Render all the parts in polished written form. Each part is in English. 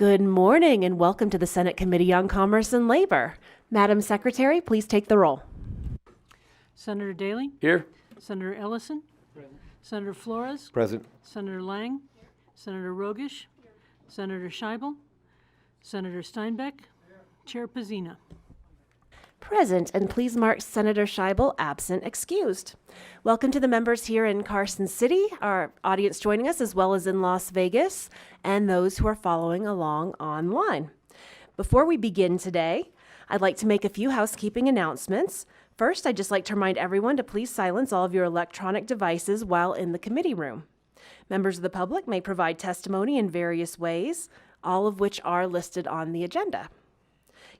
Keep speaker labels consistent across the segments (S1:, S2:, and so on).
S1: Good morning and welcome to the Senate Committee on Commerce and Labor. Madam Secretary, please take the roll.
S2: Senator Daley?
S3: Here.
S2: Senator Ellison? Present. Senator Flores?
S3: Present.
S2: Senator Lang? Senator Rogish? Senator Scheibel? Senator Steinbeck? Chair Pazina.
S1: Present, and please mark Senator Scheibel absent excused. Welcome to the members here in Carson City, our audience joining us, as well as in Las Vegas, and those who are following along online. Before we begin today, I'd like to make a few housekeeping announcements. First, I'd just like to remind everyone to please silence all of your electronic devices while in the committee room. Members of the public may provide testimony in various ways, all of which are listed on the agenda.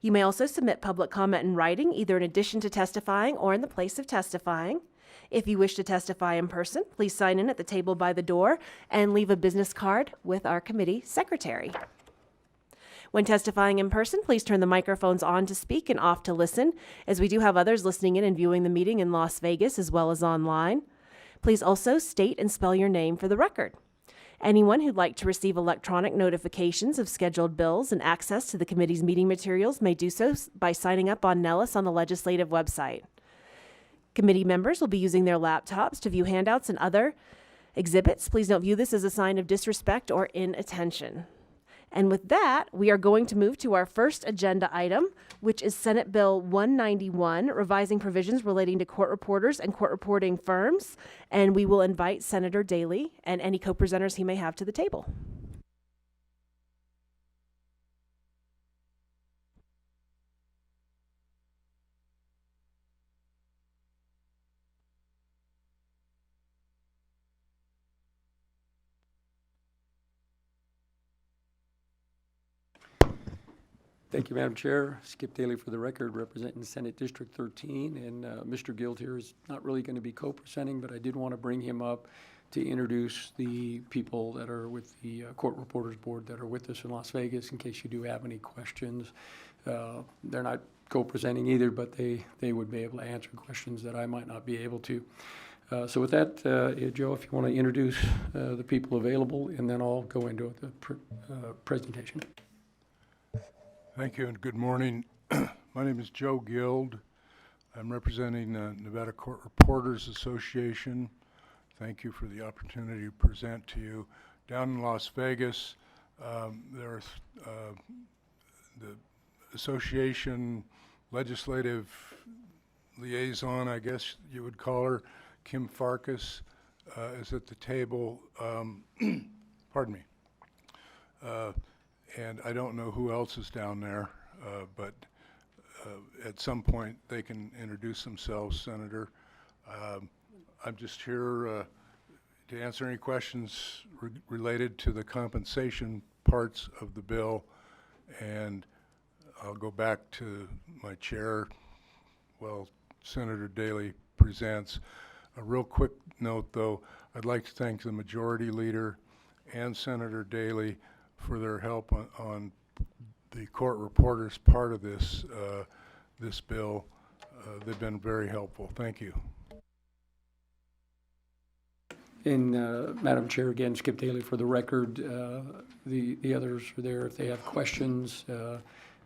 S1: You may also submit public comment in writing, either in addition to testifying or in the place of testifying. If you wish to testify in person, please sign in at the table by the door and leave a business card with our committee secretary. When testifying in person, please turn the microphones on to speak and off to listen, as we do have others listening in and viewing the meeting in Las Vegas as well as online. Please also state and spell your name for the record. Anyone who'd like to receive electronic notifications of scheduled bills and access to the committee's meeting materials may do so by signing up on Nellis on the legislative website. Committee members will be using their laptops to view handouts and other exhibits. Please don't view this as a sign of disrespect or inattention. And with that, we are going to move to our first agenda item, which is Senate Bill 191, revising provisions relating to court reporters and court reporting firms. And we will invite Senator Daley and any co-presenters he may have to the table.
S3: Thank you, Madam Chair. Skip Daly for the record, representing Senate District 13. And Mr. Guild here is not really going to be co-presenting, but I did want to bring him up to introduce the people that are with the Court Reporters Board that are with us in Las Vegas, in case you do have any questions. They're not co-presenting either, but they would be able to answer questions that I might not be able to. So with that, Joe, if you want to introduce the people available, and then I'll go into the presentation.
S4: Thank you and good morning. My name is Joe Guild. I'm representing the Nevada Court Reporters Association. Thank you for the opportunity to present to you. Down in Las Vegas, there's the association legislative liaison, I guess you would call her, Kim Farkas, is at the table. Pardon me. And I don't know who else is down there, but at some point they can introduce themselves, Senator. I'm just here to answer any questions related to the compensation parts of the bill, and I'll go back to my chair while Senator Daley presents. A real quick note, though, I'd like to thank the Majority Leader and Senator Daley for their help on the court reporters part of this this bill. They've been very helpful. Thank you.
S3: And Madam Chair, again, Skip Daly for the record. The others are there if they have questions,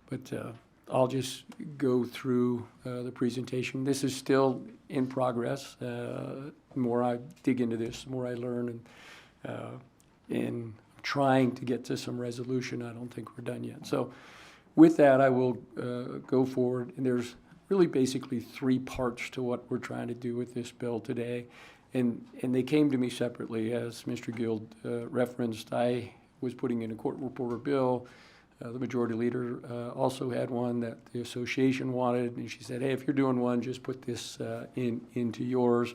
S3: but I'll just go through the presentation. This is still in progress. The more I dig into this, the more I learn, and trying to get to some resolution. I don't think we're done yet. So with that, I will go forward. And there's really basically three parts to what we're trying to do with this bill today. And they came to me separately. As Mr. Guild referenced, I was putting in a court reporter bill. The Majority Leader also had one that the association wanted. And she said, hey, if you're doing one, just put this into yours.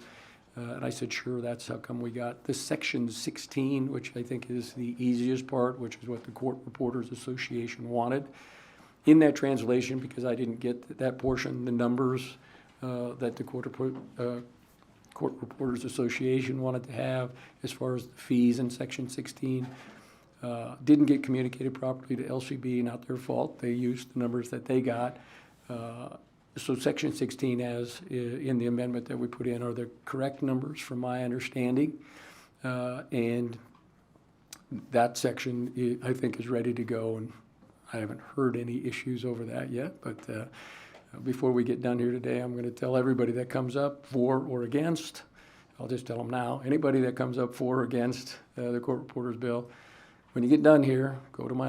S3: And I said, sure, that's how come we got this section 16, which I think is the easiest part, which is what the Court Reporters Association wanted. In that translation, because I didn't get that portion, the numbers that the Court Reporters Association wanted to have as far as the fees in section 16, didn't get communicated properly to LCB, not their fault. They used the numbers that they got. So section 16, as in the amendment that we put in, are the correct numbers from my understanding. And that section, I think, is ready to go, and I haven't heard any issues over that yet. But before we get done here today, I'm going to tell everybody that comes up for or against, I'll just tell them now, anybody that comes up for or against the court reporter's bill, when you get done here, go to my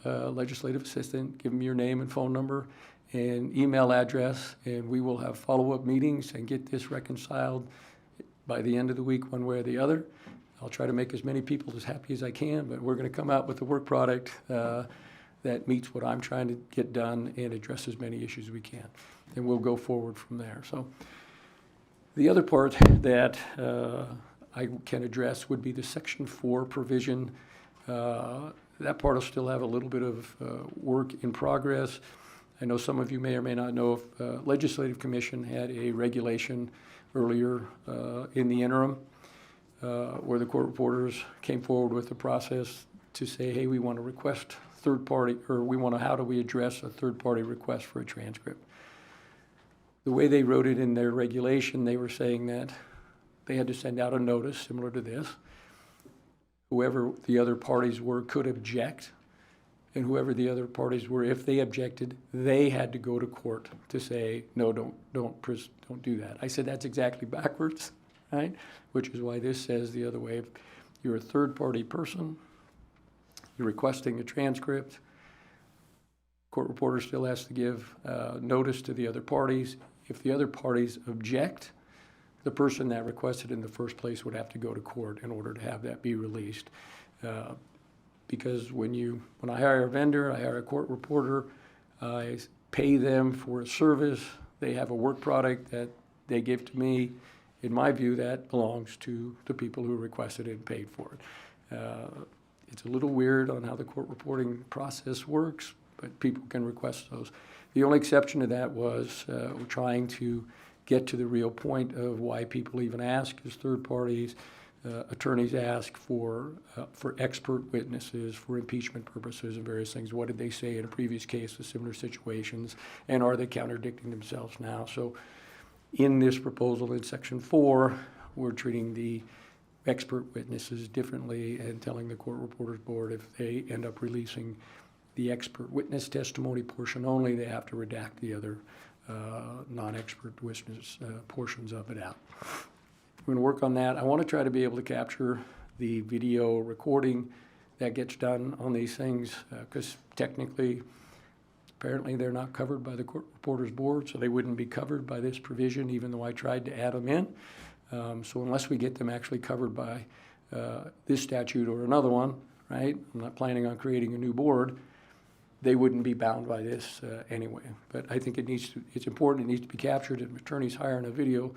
S3: legislative assistant, give them your name and phone number and email address, and we will have follow-up meetings and get this reconciled by the end of the week, one way or the other. I'll try to make as many people as happy as I can, but we're going to come out with a work product that meets what I'm trying to get done and address as many issues as we can. And we'll go forward from there. So the other part that I can address would be the Section 4 provision. That part will still have a little bit of work in progress. I know some of you may or may not know if Legislative Commission had a regulation earlier in the interim where the court reporters came forward with the process to say, hey, we want to request third party, or how do we address a third party request for a transcript? The way they wrote it in their regulation, they were saying that they had to send out a notice similar to this. Whoever the other parties were could object, and whoever the other parties were, if they objected, they had to go to court to say, no, don't do that. I said that's exactly backwards, right? Which is why this says the other way. If you're a third-party person, you're requesting a transcript, court reporter still has to give notice to the other parties. If the other parties object, the person that requested in the first place would have to go to court in order to have that be released. Because when I hire a vendor, I hire a court reporter, I pay them for a service, they have a work product that they give to me. In my view, that belongs to the people who requested it and paid for it. It's a little weird on how the court reporting process works, but people can request those. The only exception to that was we're trying to get to the real point of why people even ask as third parties. Attorneys ask for expert witnesses for impeachment purposes and various things. What did they say in a previous case with similar situations, and are they contradicting themselves now? So in this proposal in Section 4, we're treating the expert witnesses differently and telling the Court Reporters Board if they end up releasing the expert witness testimony portion only, they have to redact the other non-expert witness portions of it out. We're going to work on that. I want to try to be able to capture the video recording that gets done on these things because technically, apparently they're not covered by the Court Reporters Board, so they wouldn't be covered by this provision even though I tried to add them in. So unless we get them actually covered by this statute or another one, right? I'm not planning on creating a new board. They wouldn't be bound by this anyway. But I think it's important, it needs to be captured. If attorneys hiring a video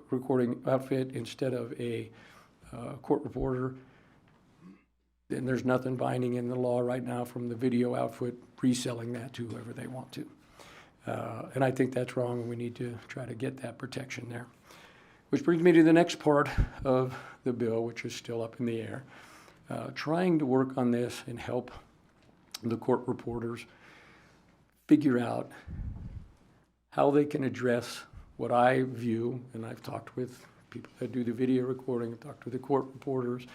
S3: recording outfit instead of a court reporter, then there's nothing binding in the law right now from the video outfit reselling that to whoever they want to. And I think that's wrong, and we need to try to get that protection there. Which brings me to the next part of the bill, which is still up in the air. Trying to work on this and help the court reporters figure out how they can address what I view, and I've talked with people that do the video recording, I've talked with the court reporters,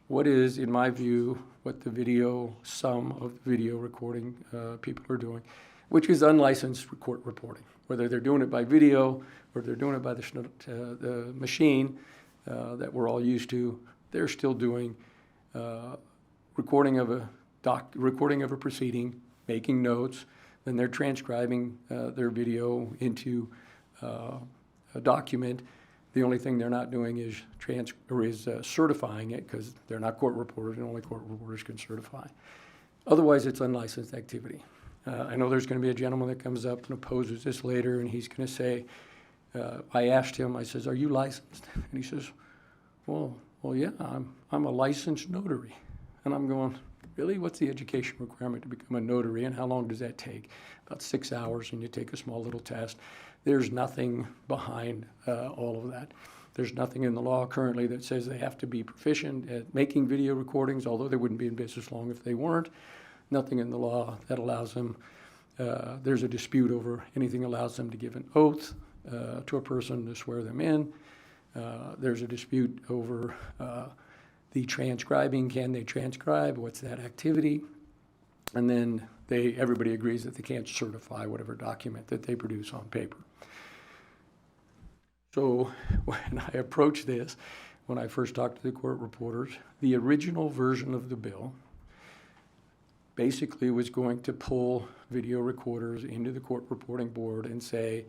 S3: what is, in my view, what the sum of the video recording people are doing, which is unlicensed court reporting. Whether they're doing it by video or they're doing it by the machine that we're all used to, they're still doing recording of a proceeding, making notes, then they're transcribing their video into a document. The only thing they're not doing is certifying it because they're not court reporters, and only court reporters can certify. Otherwise, it's unlicensed activity. I know there's going to be a gentleman that comes up and opposes this later, and he's going to say, I asked him, I says, are you licensed? And he says, well, yeah, I'm a licensed notary. And I'm going, really? What's the education requirement to become a notary, and how long does that take? About 6 hours, and you take a small little test. There's nothing behind all of that. There's nothing in the law currently that says they have to be proficient at making video recordings, although they wouldn't be in business long if they weren't. Nothing in the law that allows them, there's a dispute over anything allows them to give an oath to a person to swear them in. There's a dispute over The transcribing, can they transcribe? What's that activity? And then everybody agrees that they can't certify whatever document that they produce on paper. So when I approached this, when I first talked to the court reporters, the original version of the bill basically was going to pull video recorders into the court reporting board and say,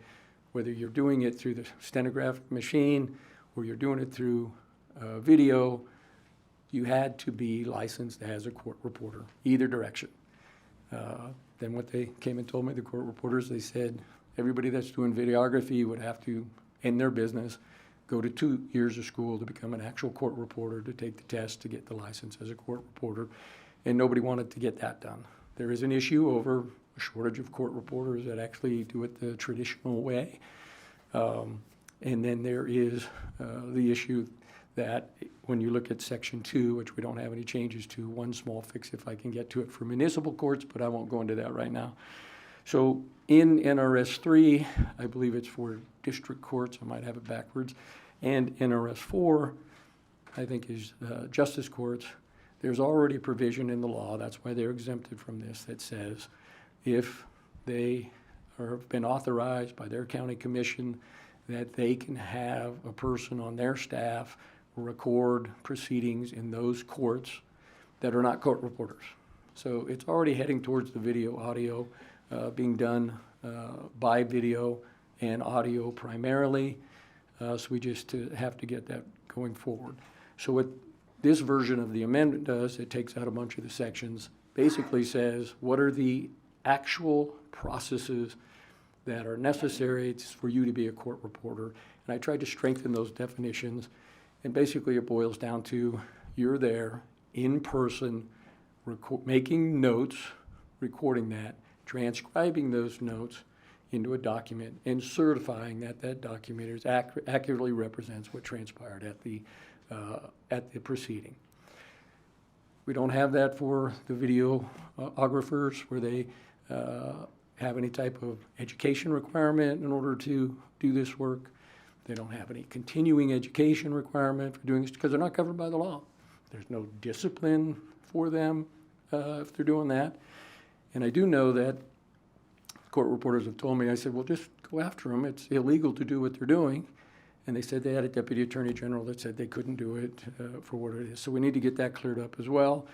S3: whether you're doing it through the stenographic machine or you're doing it through video, you had to be licensed as a court reporter, either direction. Then what they came and told me, the court reporters, they said everybody that's doing videography would have to end their business, go to 2 years of school to become an actual court reporter, to take the test to get the license as a court reporter, and nobody wanted to get that done. There is an issue over a shortage of court reporters that actually do it the traditional way. And then there is the issue that when you look at Section 2, which we don't have any changes to, one small fix if I can get to it for municipal courts, but I won't go into that right now. So in NRS 3, I believe it's for district courts, I might have it backwards, and NRS 4, I think is justice courts, there's already a provision in the law, that's why they're exempted from this, that says if they have been authorized by their county commission that they can have a person on their staff record proceedings in those courts that are not court reporters. So it's already heading towards the video audio being done by video and audio primarily. So we just have to get that going forward. So what this version of the amendment does, it takes out a bunch of the sections, basically says what are the actual processes that are necessary for you to be a court reporter. And I tried to strengthen those definitions. And basically it boils down to you're there in person, making notes, recording that, transcribing those notes into a document, and certifying that that document is accurately represents what transpired at the proceeding. We don't have that for the videographers where they have any type of education requirement in order to do this work. They don't have any continuing education requirement for doing this because they're not covered by the law. There's no discipline for them if they're doing that. And I do know that court reporters have told me, I said, well, just go after them. It's illegal to do what they're doing. And they said they had a deputy attorney general that said they couldn't do it for what it is. So we need to get that cleared up as well,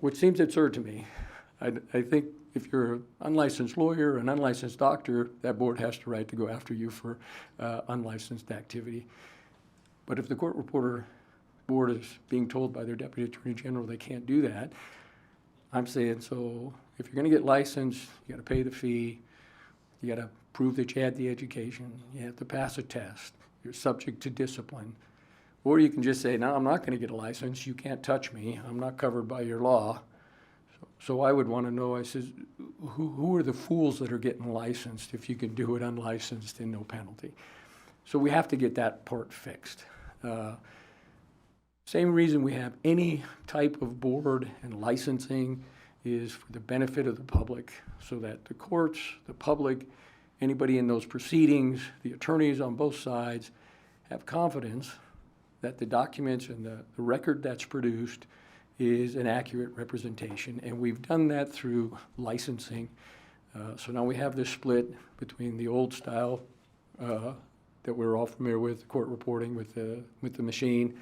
S3: which seems absurd to me. I think if you're an unlicensed lawyer, an unlicensed doctor, that board has the right to go after you for unlicensed activity. But if the court reporter board is being told by their deputy attorney general they can't do that, I'm saying, so if you're going to get licensed, you got to pay the fee, you got to prove that you had the education, you have to pass a test, you're subject to discipline. Or you can just say, no, I'm not going to get a license, you can't touch me, I'm not covered by your law. So I would want to know, I says, who are the fools that are getting licensed if you can do it unlicensed and no penalty? So we have to get that part fixed. Same reason we have any type of board and licensing is for the benefit of the public, so that the courts, the public, anybody in those proceedings, the attorneys on both sides have confidence that the documents and the record that's produced is an accurate representation. And we've done that through licensing. So now we have this split between the old style that we're all familiar with, the court reporting with the machine,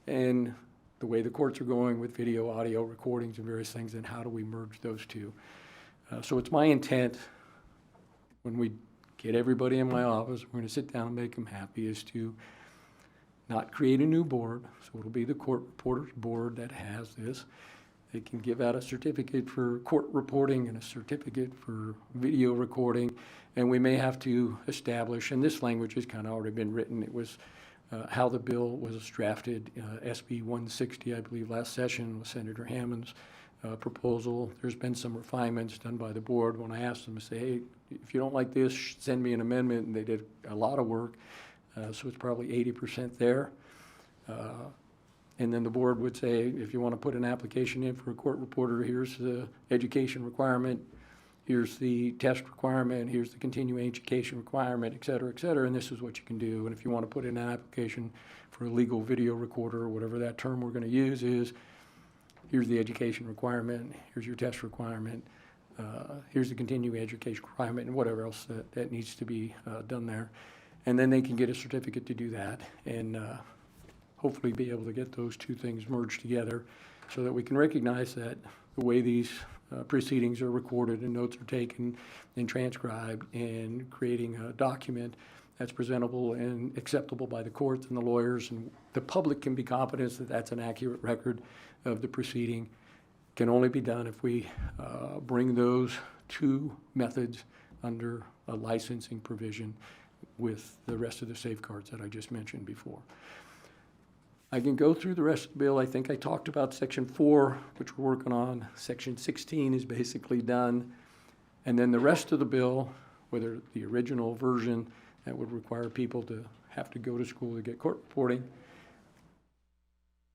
S3: and the way the courts are going with video, audio, recordings, and various things, and how do we merge those two. So it's my intent, when we get everybody in my office, we're going to sit down and make them happy, is to not create a new board. So it'll be the court reporters board that has this. They can give out a certificate for court reporting and a certificate for video recording, and we may have to establish, and this language has kind of already been written, it was how the bill was drafted, SB 160, I believe, last session with Senator Hammond's proposal. There's been some refinements done by the board. When I asked them to say, hey, if you don't like this, send me an amendment, and they did a lot of work. So it's probably 80% there. And then the board would say, if you want to put an application in for a court reporter, here's the education requirement. here's the test requirement, here's the continuing education requirement, et cetera, and this is what you can do. And if you want to put in an application for a legal video recorder, or whatever that term we're going to use is, here's the education requirement, here's your test requirement, here's the continuing education requirement, and whatever else that needs to be done there. And then they can get a certificate to do that, and hopefully be able to get those two things merged together so that we can recognize that the way these proceedings are recorded and notes are taken and transcribed, and creating a document that's presentable and acceptable by the courts and the lawyers, and the public can be confident that that's an accurate record of the proceeding, can only be done if we bring those two methods under a licensing provision with the rest of the safeguards that I just mentioned before. I can go through the rest of the bill. I think I talked about Section 4, which we're working on. Section 16 is basically done. And then the rest of the bill, whether the original version that would require people to have to go to school to get court reporting,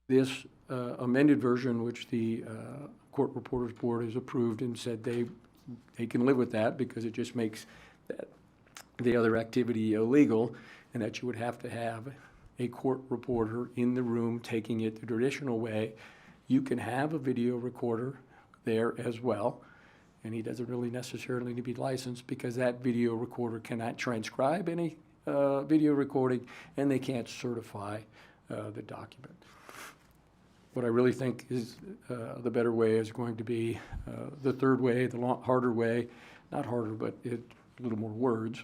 S3: this amended version, which the Court Reporters Board has approved and said they can live with that because it just makes the other activity illegal, and that you would have to have a court reporter in the room taking it the traditional way. You can have a video recorder there as well, and he doesn't really necessarily need to be licensed because that video recorder cannot transcribe any video recording, and they can't certify the document. What I really think is the better way is going to be the third way, the harder way, not harder, but a little more words.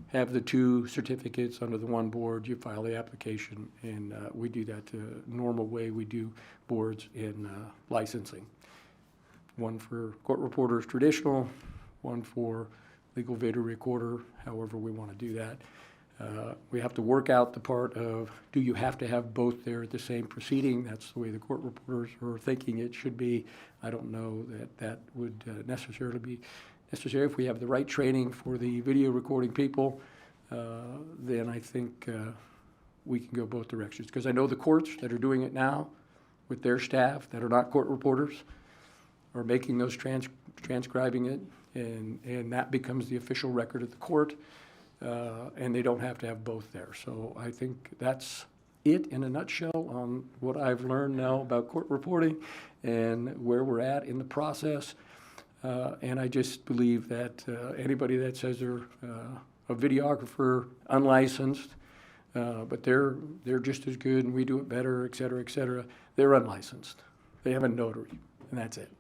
S3: Have the two certificates under the one board, you file the application, and we do that the normal way we do boards in licensing. One for court reporters traditional, one for legal video recorder, however we want to do that. We have to work out the part of, do you have to have both there at the same proceeding? That's the way the court reporters are thinking it should be. I don't know that that would necessarily be necessary. If we have the right training for the video recording people, then I think we can go both directions. Because I know the courts that are doing it now with their staff that are not court reporters are making those transcribing it, and that becomes the official record of the court, and they don't have to have both there. So I think that's it in a nutshell on what I've learned now about court reporting and where we're at in the process. And I just believe that anybody that says they're a videographer, unlicensed, but they're just as good and we do it better, et cetera, they're unlicensed. They have a notary, and that's it.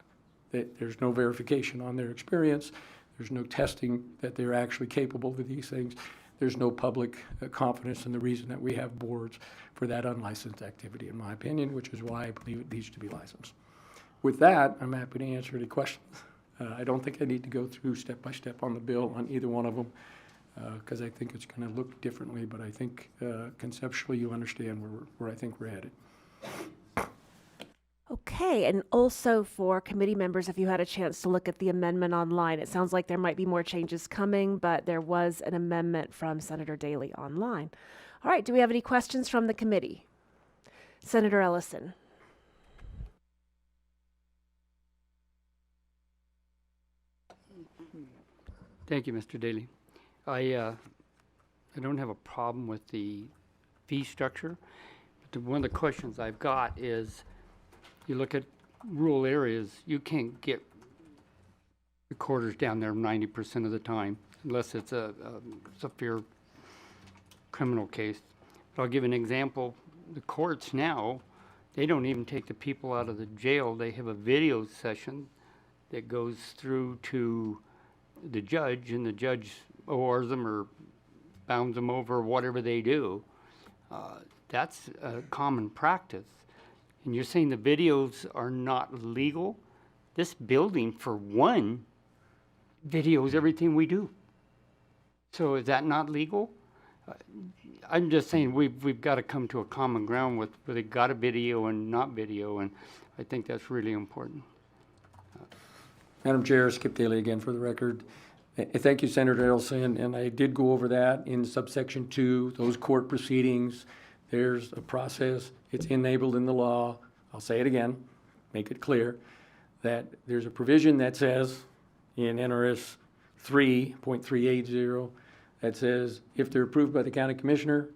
S3: There's no verification on their experience. There's no testing that they're actually capable of these things. There's no public confidence in the reason that we have boards for that unlicensed activity, in my opinion, which is why I believe it needs to be licensed. With that, I'm happy to answer any questions. I don't think I need to go through step by step on the bill on either one of them, because I think it's going to look differently, but I think conceptually you understand where I think we're headed.
S1: Okay, and also for committee members, if you had a chance to look at the amendment online, it sounds like there might be more changes coming, but there was an amendment from Senator Daley online. All right, do we have any questions from the committee? Senator Ellison.
S5: Thank you, Mr. Daley. I don't have a problem with the fee structure. But one of the questions I've got is, you look at rural areas, you can't get recorders down there 90% of the time, unless it's a severe criminal case. But I'll give an example. The courts now, they don't even take the people out of the jail. They have a video session that goes through to the judge, and the judge ORs them or bounds them over, or whatever they do. That's a common practice. And you're saying the videos are not legal? This building, for one, videos everything we do. So is that not legal? I'm just saying we've got to come to a common ground with whether they got a video and not video, and I think that's really important.
S3: Madam Chair, Skip Daly again for the record. Thank you, Senator Ellison, and I did go over that in subsection 2, those court proceedings. There's a process. It's enabled in the law. I'll say it again, make it clear, that there's a provision that says in NRS 3.380 that says if they're approved by the county commissioner,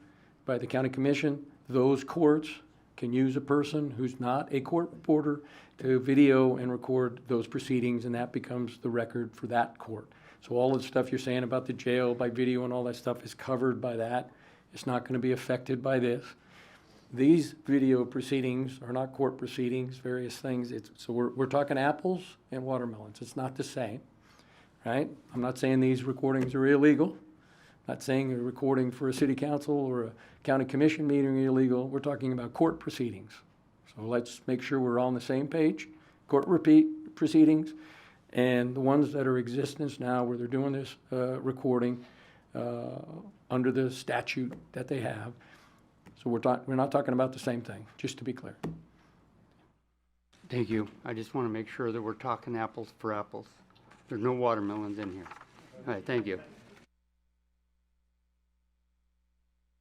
S3: by the county commission, those courts can use a person who's not a court reporter to video and record those proceedings, and that becomes the record for that court. So all of the stuff you're saying about the jail by video and all that stuff is covered by that. It's not going to be affected by this. These video proceedings are not court proceedings, various things. So we're talking apples and watermelons. It's not the same, right? I'm not saying these recordings are illegal. I'm not saying a recording for a city council or a county commission meeting are illegal. We're talking about court proceedings. So let's make sure we're all on the same page. Court repeat proceedings and the ones that are in existence now where they're doing this recording under the statute that they have. So we're not talking about the same thing, just to be clear.
S5: Thank you. I just want to make sure that we're talking apples for apples. There's no watermelons in here. All right, thank you.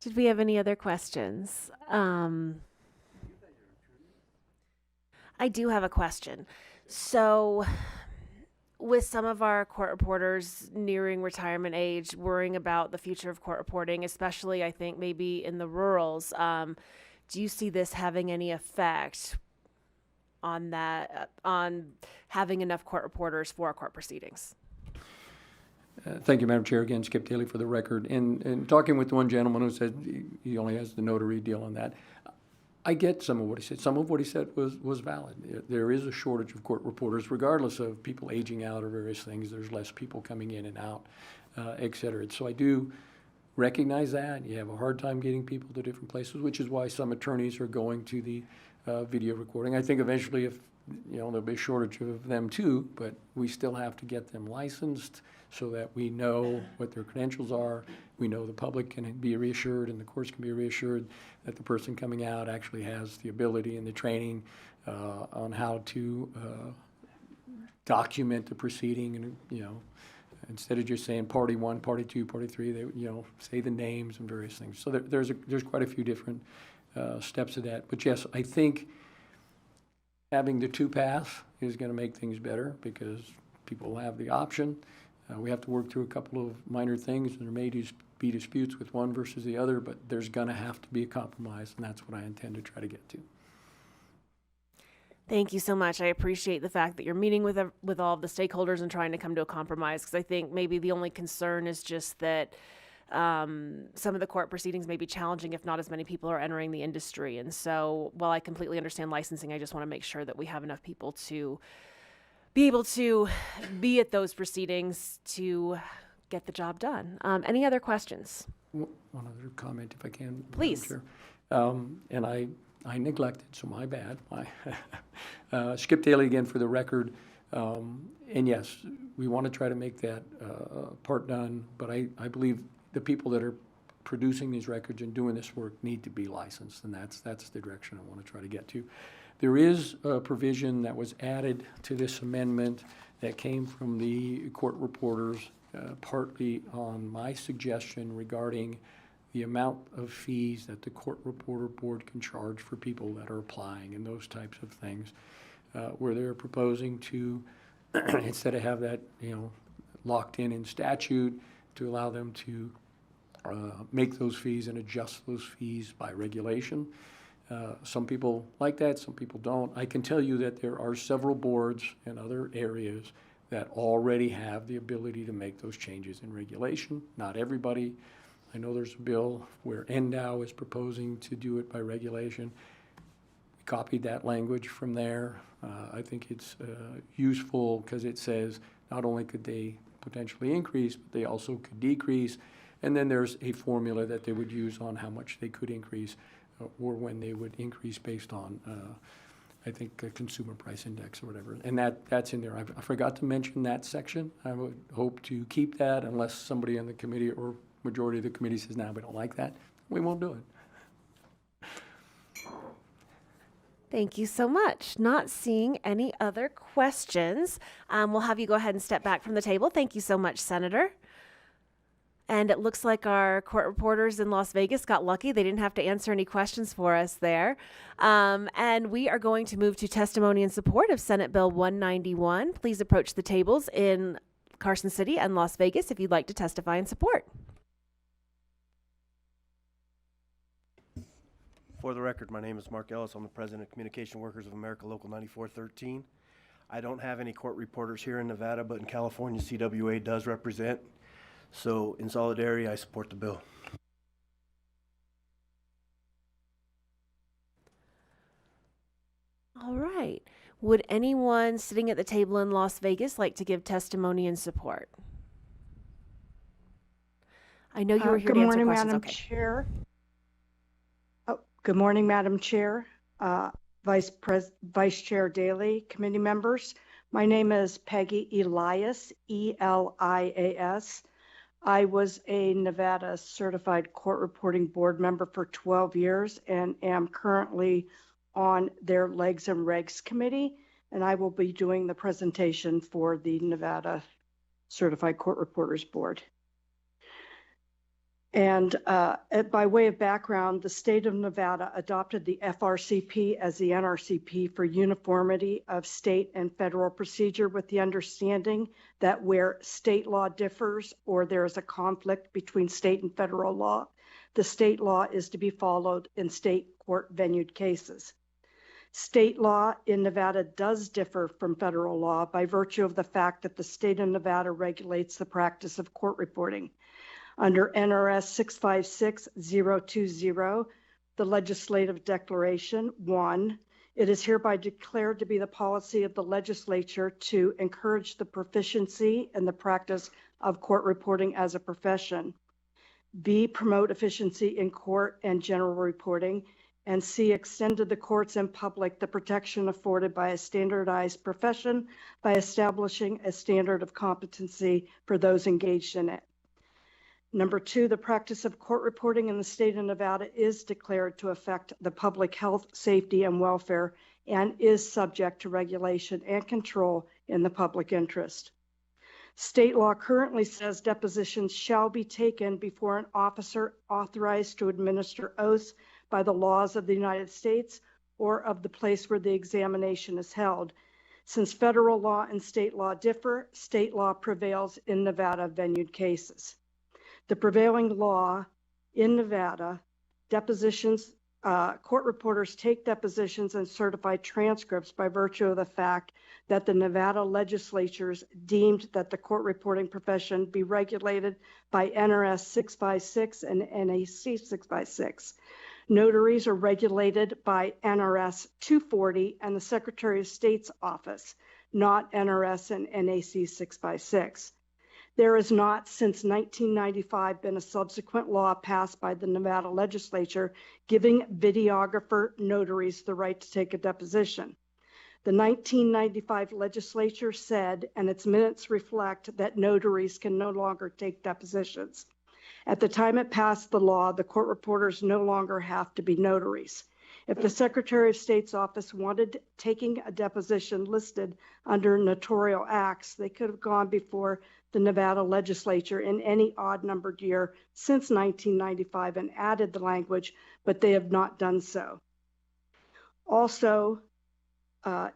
S1: Did we have any other questions? I do have a question. So, with some of our court reporters nearing retirement age, worrying about the future of court reporting, especially I think maybe in the rurals, do you see this having any effect on that, on having enough court reporters for our court proceedings?
S3: Thank you, Madam Chair. Again, Skip Daly for the record. And talking with one gentleman who said he only has the notary deal on that, I get some of what he said. Some of what he said was valid. There is a shortage of court reporters, regardless of people aging out or various things. There's less people coming in and out, et cetera. So I do recognize that. You have a hard time getting people to different places, which is why some attorneys are going to the video recording. I think eventually, if there'll be a shortage of them too, but we still have to get them licensed so that we know what their credentials are. We know the public can be reassured and the courts can be reassured that the person coming out actually has the ability and the training on how to document the proceeding, and instead of just saying party 1, party 2, party 3, they say the names and various things. So there's quite a few different steps of that. But yes, I think having the 2 paths is going to make things better because people will have the option. We have to work through a couple of minor things, and there may be disputes with one versus the other, but there's going to have to be a compromise, and that's what I intend to try to get to.
S1: Thank you so much. I appreciate the fact that you're meeting with all of the stakeholders and trying to come to a compromise, because I think maybe the only concern is just that some of the court proceedings may be challenging if not as many people are entering the industry. And so while I completely understand licensing, I just want to make sure that we have enough people to be able to be at those proceedings to get the job done. Any other questions?
S3: One other comment, if I can.
S1: Please.
S3: Madam Chair. And I neglected, so my bad. Skip Daly again for the record. And yes, we want to try to make that part done, but I believe the people that are producing these records and doing this work need to be licensed, and that's the direction I want to try to get to. There is a provision that was added to this amendment that came from the court reporters, partly on my suggestion regarding the amount of fees that the court reporter board can charge for people that are applying and those types of things, where they're proposing to, instead of have that locked in statute, to allow them to make those fees and adjust those fees by regulation. Some people like that, some people don't. I can tell you that there are several boards in other areas that already have the ability to make those changes in regulation. Not everybody. I know there's a bill where NDOW is proposing to do it by regulation. We copied that language from there. I think it's useful because it says not only could they potentially increase, but they also could decrease. And then there's a formula that they would use on how much they could increase or when they would increase based on, I think, a consumer price index or whatever. And that's in there. I forgot to mention that section. I would hope to keep that unless somebody on the committee or majority of the committee says, no, we don't like that. We won't do it.
S1: Thank you so much. Not seeing any other questions. We'll have you go ahead and step back from the table. Thank you so much, Senator. And it looks like our court reporters in Las Vegas got lucky. They didn't have to answer any questions for us there. And we are going to move to testimony in support of Senate Bill 191. Please approach the tables in Carson City and Las Vegas if you'd like to testify in support.
S6: For the record, my name is Mark Ellis. I'm the President of Communication Workers of America, Local 9413. I don't have any court reporters here in Nevada, but in California, CWA does represent. So in solidarity, I support the bill.
S1: All right. Would anyone sitting at the table in Las Vegas like to give testimony in support? I know you were here
S7: Good
S1: to answer
S7: morning,
S1: questions.
S7: Madam
S1: Okay.
S7: Chair. Good morning, Madam Chair, Vice Chair Daley, committee members. My name is Peggy Elias, E-L-I-A-S. I was a Nevada Certified Court Reporting Board member for 12 years and am currently on their Legs and Regs Committee, and I will be doing the presentation for the Nevada Certified Court Reporters Board. And by way of background, the state of Nevada adopted the FRCP as the NRCP for uniformity of state and federal procedure, with the understanding that where state law differs or there is a conflict between state and federal law, the state law is to be followed in state court venued cases. State law in Nevada does differ from federal law by virtue of the fact that the state of Nevada regulates the practice of court reporting. Under NRS 656020, the Legislative Declaration 1, it is hereby declared to be the policy of the legislature to encourage the proficiency and the practice of court reporting as a profession. B, promote efficiency in court and general reporting. And C, extend to the courts and public the protection afforded by a standardized profession by establishing a standard of competency for those engaged in it. Number 2, the practice of court reporting in the state of Nevada is declared to affect the public health, safety, and welfare, and is subject to regulation and control in the public interest. State law currently says depositions shall be taken before an officer authorized to administer oaths by the laws of the United States or of the place where the examination is held. Since federal law and state law differ, state law prevails in Nevada venued cases. The prevailing law in Nevada, depositions, court reporters take depositions and certify transcripts by virtue of the fact that the Nevada legislatures deemed that the court reporting profession be regulated by NRS 656 and NAC 656. Notaries are regulated by NRS 240 and the Secretary of State's office, not NRS and NAC 656. There has not since 1995 been a subsequent law passed by the Nevada legislature giving videographer notaries the right to take a deposition. The 1995 legislature said, and its minutes reflect, that notaries can no longer take depositions. At the time it passed the law, the court reporters no longer have to be notaries. If the Secretary of State's office wanted taking a deposition listed under notarial acts, they could have gone before the Nevada legislature in any odd-numbered year since 1995 and added the language, but they have not done so. Also,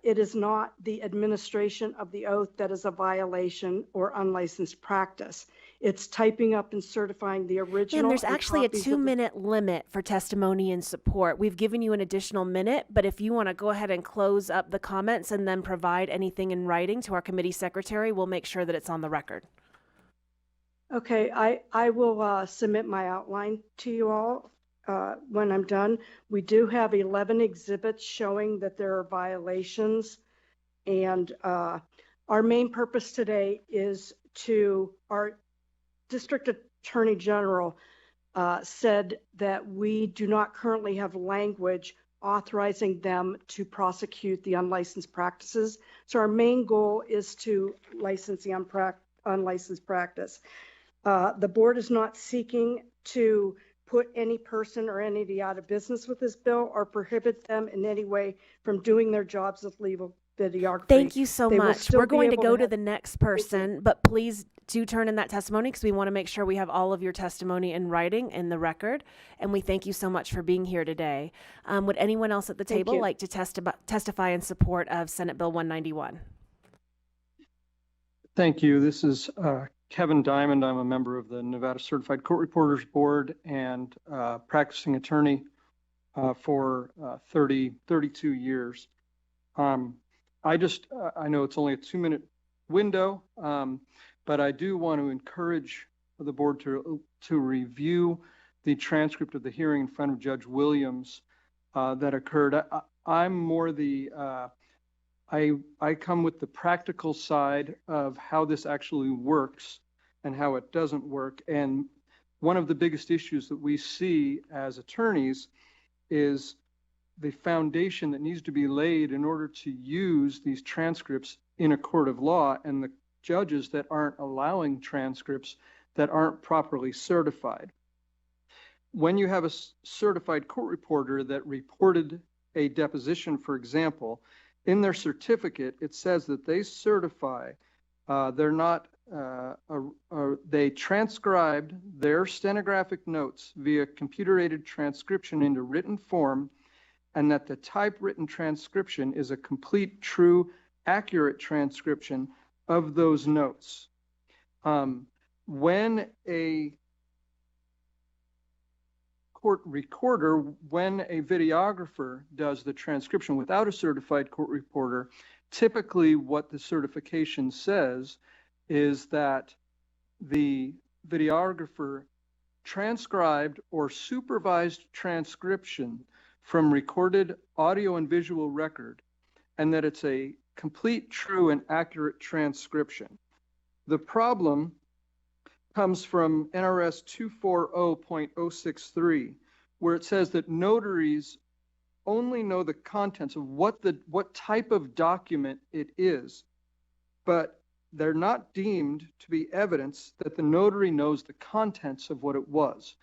S7: it is not the administration of the oath that is a violation or unlicensed practice. It's typing up and certifying the original.
S1: And there's actually a 2-minute limit for testimony and support. We've given you an additional minute, but if you want to go ahead and close up the comments and then provide anything in writing to our committee secretary, we'll make sure that it's on the record.
S7: Okay, I will submit my outline to you all when I'm done. We do have 11 exhibits showing that there are violations, and our main purpose today is our District Attorney General said that we do not currently have language authorizing them to prosecute the unlicensed practices. So our main goal is to license the unlicensed practice. The board is not seeking to put any person or entity out of business with this bill or prohibit them in any way from doing their jobs of legal videography.
S1: Thank you so much. We're going to go to
S7: have
S1: the next person, but please do turn in that testimony because we want to make sure we have all of your testimony in writing in the record. And we thank you so much for being here today. Would anyone else at the table
S7: you.
S1: like to testify in support of Senate Bill 191?
S8: Thank you. This is Kevin Diamond. I'm a member of the Nevada Certified Court Reporters Board and practicing attorney for 32 years. I know it's only a 2-minute window, but I do want to encourage the board to review the transcript of the hearing in front of Judge Williams that occurred. I'm more the I come with the practical side of how this actually works and how it doesn't work. And one of the biggest issues that we see as attorneys is the foundation that needs to be laid in order to use these transcripts in a court of law, and the judges that aren't allowing transcripts that aren't properly certified. When you have a certified court reporter that reported a deposition, for example, in their certificate, it says that they certify, they transcribed their stenographic notes via computer-aided transcription into written form, and that the typewritten transcription is a complete, true, accurate transcription of those notes. When a court recorder, when a videographer does the transcription without a certified court reporter, typically what the certification says is that the videographer transcribed or supervised transcription from recorded audio and visual record, and that it's a complete, true, and accurate transcription. The problem comes from NRS 240.063, where it says that notaries only know the contents of what type of document it is, but they're not deemed to be evidence that the notary knows the contents of what it was.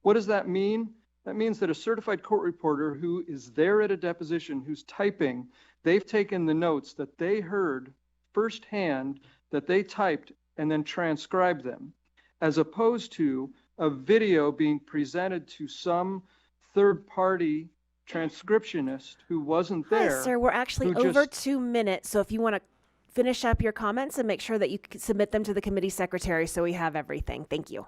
S8: What does that mean? That means that a certified court reporter who is there at a deposition, who's typing, they've taken the notes that they heard firsthand, that they typed, and then transcribed them, as opposed to a video being presented to some third-party transcriptionist who wasn't there.
S1: Hi, sir. We're actually over 2 minutes, so if you want to finish up your comments and make sure that you submit them to the committee secretary so we have everything. Thank you.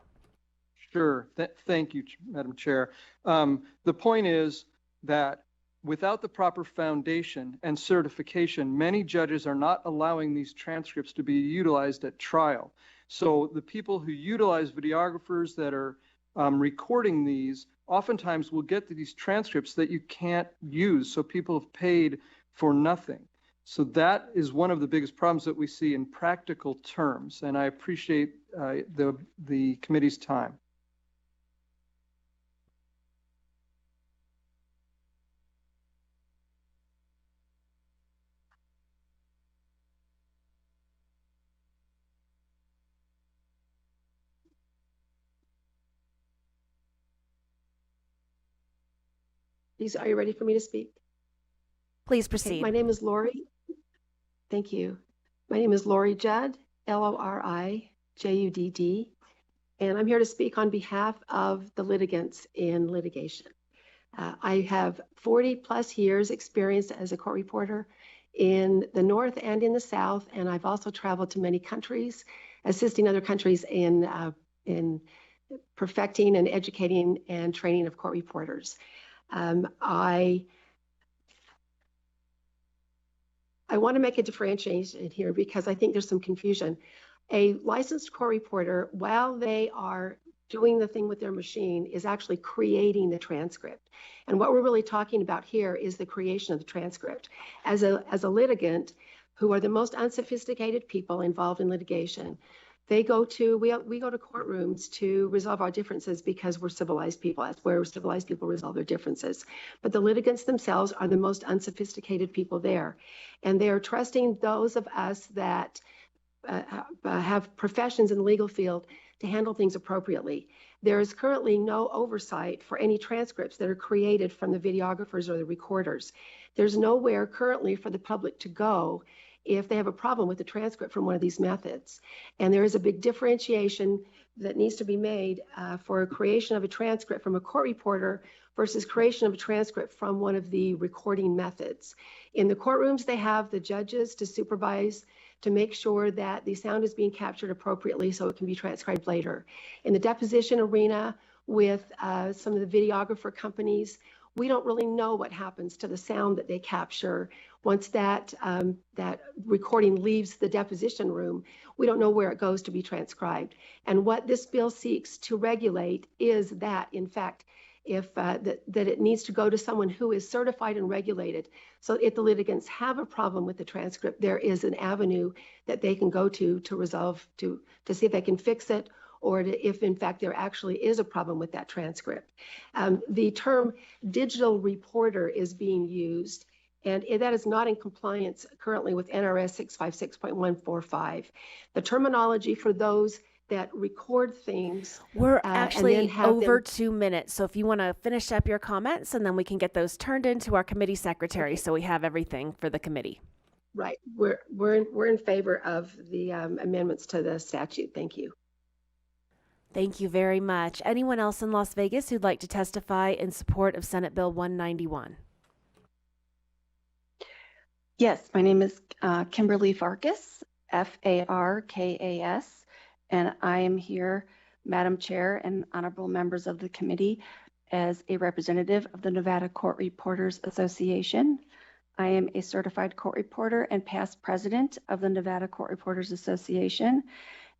S8: Sure. Thank you, Madam Chair. The point is that without the proper foundation and certification, many judges are not allowing these transcripts to be utilized at trial. So the people who utilize videographers that are recording these oftentimes will get to these transcripts that you can't use. So people have paid for nothing. So that is one of the biggest problems that we see in practical terms. And I appreciate the committee's time.
S9: Are you ready for me to speak?
S1: Please
S9: Okay,
S1: proceed.
S9: my name is Lori. Thank you. My name is Lori Judd, LORIJUDD, and I'm here to speak on behalf of the litigants in litigation. I have 40 plus years experience as a court reporter in the North and in the South, and I've also traveled to many countries, assisting other countries in perfecting and educating and training of court reporters. I want to make a differentiation here because I think there's some confusion. A licensed court reporter, while they are doing the thing with their machine, is actually creating the transcript. And what we're really talking about here is the creation of the transcript. As a litigant, who are the most unsophisticated people involved in litigation, we go to courtrooms to resolve our differences because we're civilized people. That's where civilized people resolve their differences. But the litigants themselves are the most unsophisticated people there. And they are trusting those of us that have professions in the legal field to handle things appropriately. There is currently no oversight for any transcripts that are created from the videographers or the recorders. There's nowhere currently for the public to go if they have a problem with the transcript from one of these methods. And there is a big differentiation that needs to be made for creation of a transcript from a court reporter versus creation of a transcript from one of the recording methods. In the courtrooms, they have the judges to supervise to make sure that the sound is being captured appropriately so it can be transcribed later. In the deposition arena with some of the videographer companies, we don't really know what happens to the sound that they capture once that recording leaves the deposition room. We don't know where it goes to be transcribed. And what this bill seeks to regulate is that, in fact, if that it needs to go to someone who is certified and regulated. So if the litigants have a problem with the transcript, there is an avenue that they can go to resolve, to see if they can fix it, or if in fact there actually is a problem with that transcript. The term digital reporter is being used, and that is not in compliance currently with NRS 656.145. The terminology for those that record things.
S1: We're
S9: and
S1: actually
S9: then have
S1: over
S9: them-
S1: 2 minutes. So if you want to finish up your comments, and then we can get those turned into our committee secretary so we have everything for the committee.
S9: Right. We're in favor of the amendments to the statute. Thank you.
S1: Thank you very much. Anyone else in Las Vegas who'd like to testify in support of Senate Bill 191?
S10: Yes, my name is Kimberly Farkas, Farkas, and I am here, Madam Chair and honorable members of the committee, as a representative of the Nevada Court Reporters Association. I am a certified court reporter and past president of the Nevada Court Reporters Association,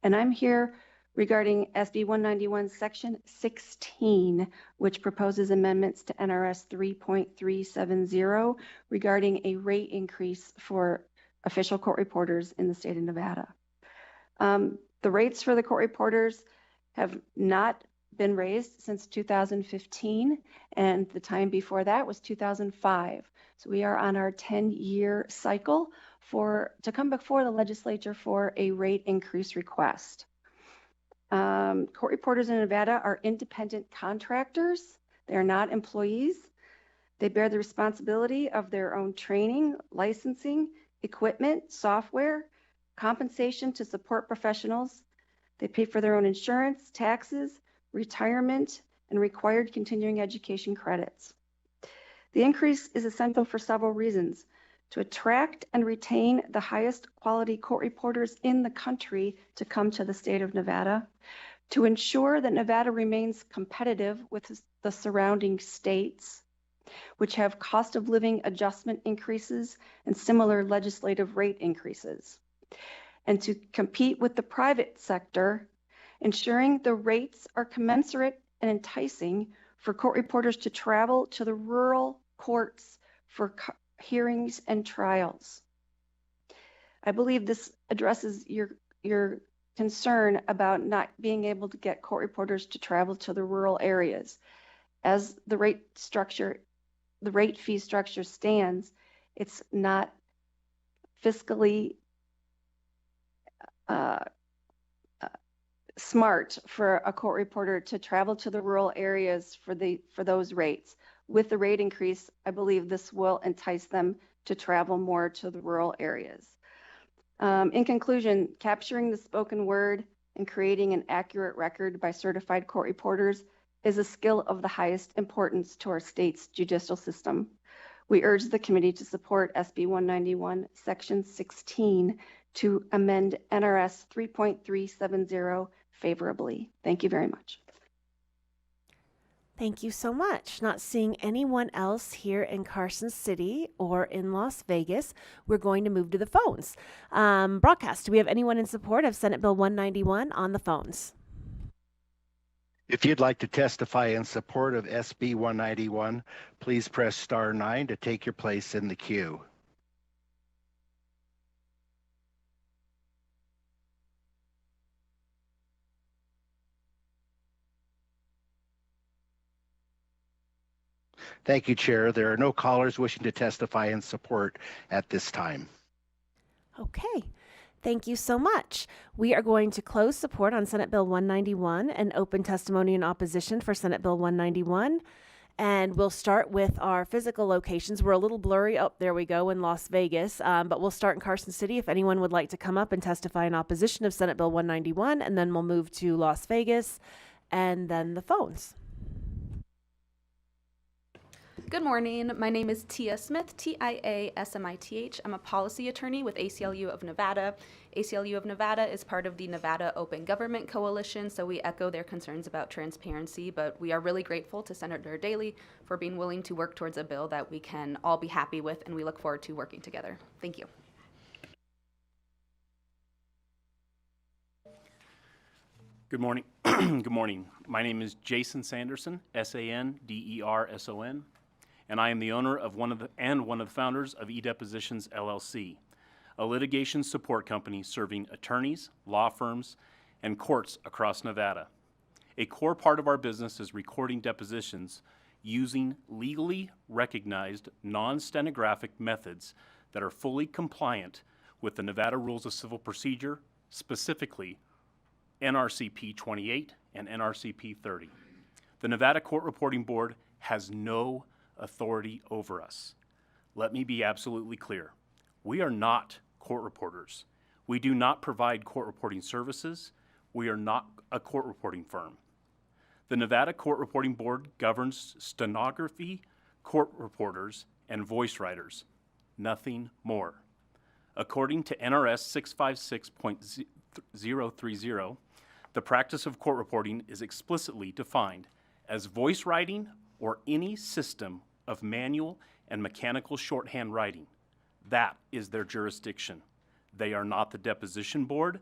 S10: and I'm here regarding SB 191 Section 16, which proposes amendments to NRS 3.370 regarding a rate increase for official court reporters in the state of Nevada. The rates for the court reporters have not been raised since 2015, and the time before that was 2005. So we are on our 10-year cycle to come before the legislature for a rate increase request. Court reporters in Nevada are independent contractors. They are not employees. They bear the responsibility of their own training, licensing, equipment, software, compensation to support professionals. They pay for their own insurance, taxes, retirement, and required continuing education credits. The increase is essential for several reasons: to attract and retain the highest quality court reporters in the country to come to the state of Nevada, to ensure that Nevada remains competitive with the surrounding states, which have cost of living adjustment increases and similar legislative rate increases, and to compete with the private sector, ensuring the rates are commensurate and enticing for court reporters to travel to the rural courts for hearings and trials. I believe this addresses your concern about not being able to get court reporters to travel to the rural areas. As the rate fee structure stands, it's not fiscally smart for a court reporter to travel to the rural areas for those rates. With the rate increase, I believe this will entice them to travel more to the rural areas. In conclusion, capturing the spoken word and creating an accurate record by certified court reporters is a skill of the highest importance to our state's judicial system. We urge the committee to support SB 191, Section 16, to amend NRS 3.370 favorably. Thank you very much.
S1: Thank you so much. Not seeing anyone else here in Carson City or in Las Vegas, we're going to move to the phones. Broadcast, do we have anyone in support of Senate Bill 191 on the phones?
S11: If you'd like to testify in support of SB 191, please press star 9 to take your place in the queue. Thank you, Chair. There are no callers wishing to testify in support at this time.
S1: Okay. Thank you so much. We are going to close support on Senate Bill 191 and open testimony in opposition for Senate Bill 191. And we'll start with our physical locations. We're a little blurry. Oh, there we go, in Las Vegas. But we'll start in Carson City if anyone would like to come up and testify in opposition of Senate Bill 191. And then we'll move to Las Vegas and then the phones.
S12: Good morning. My name is Tia Smith, Tiasmith. I'm a policy attorney with ACLU of Nevada. ACLU of Nevada is part of the Nevada Open Government Coalition, so we echo their concerns about transparency, but we are really grateful to Senator Daley for being willing to work towards a bill that we can all be happy with, and we look forward to working together. Thank you.
S13: Good morning. Good morning. My name is Jason Sanderson, Sanderson, and I am the owner of one of the founders of eDepositions LLC, a litigation support company serving attorneys, law firms, and courts across Nevada. A core part of our business is recording depositions using legally recognized non-stenographic methods that are fully compliant with the Nevada Rules of Civil Procedure, specifically NRCP 28 and NRCP 30. The Nevada Court Reporting Board has no authority over us. Let me be absolutely clear. We are not court reporters. We do not provide court reporting services. We are not a court reporting firm. The Nevada Court Reporting Board governs stenography, court reporters, and voice writers. Nothing more. According to NRS 656.030, the practice of court reporting is explicitly defined as voice writing or any system of manual and mechanical shorthand writing. That is their jurisdiction. They are not the deposition board.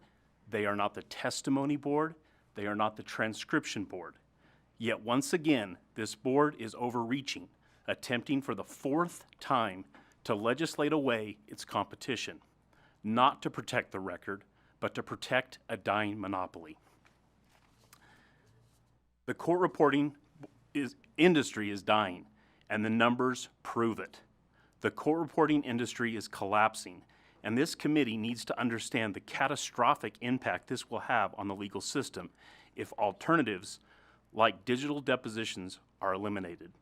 S13: They are not the testimony board. They are not the transcription board. Yet once again, this board is overreaching, attempting for the fourth time to legislate away its competition, not to protect the record, but to protect a dying monopoly. The court reporting industry is dying, and the numbers prove it. The court reporting industry is collapsing, and this committee needs to understand the catastrophic impact this will have on the legal system if alternatives like digital depositions are eliminated.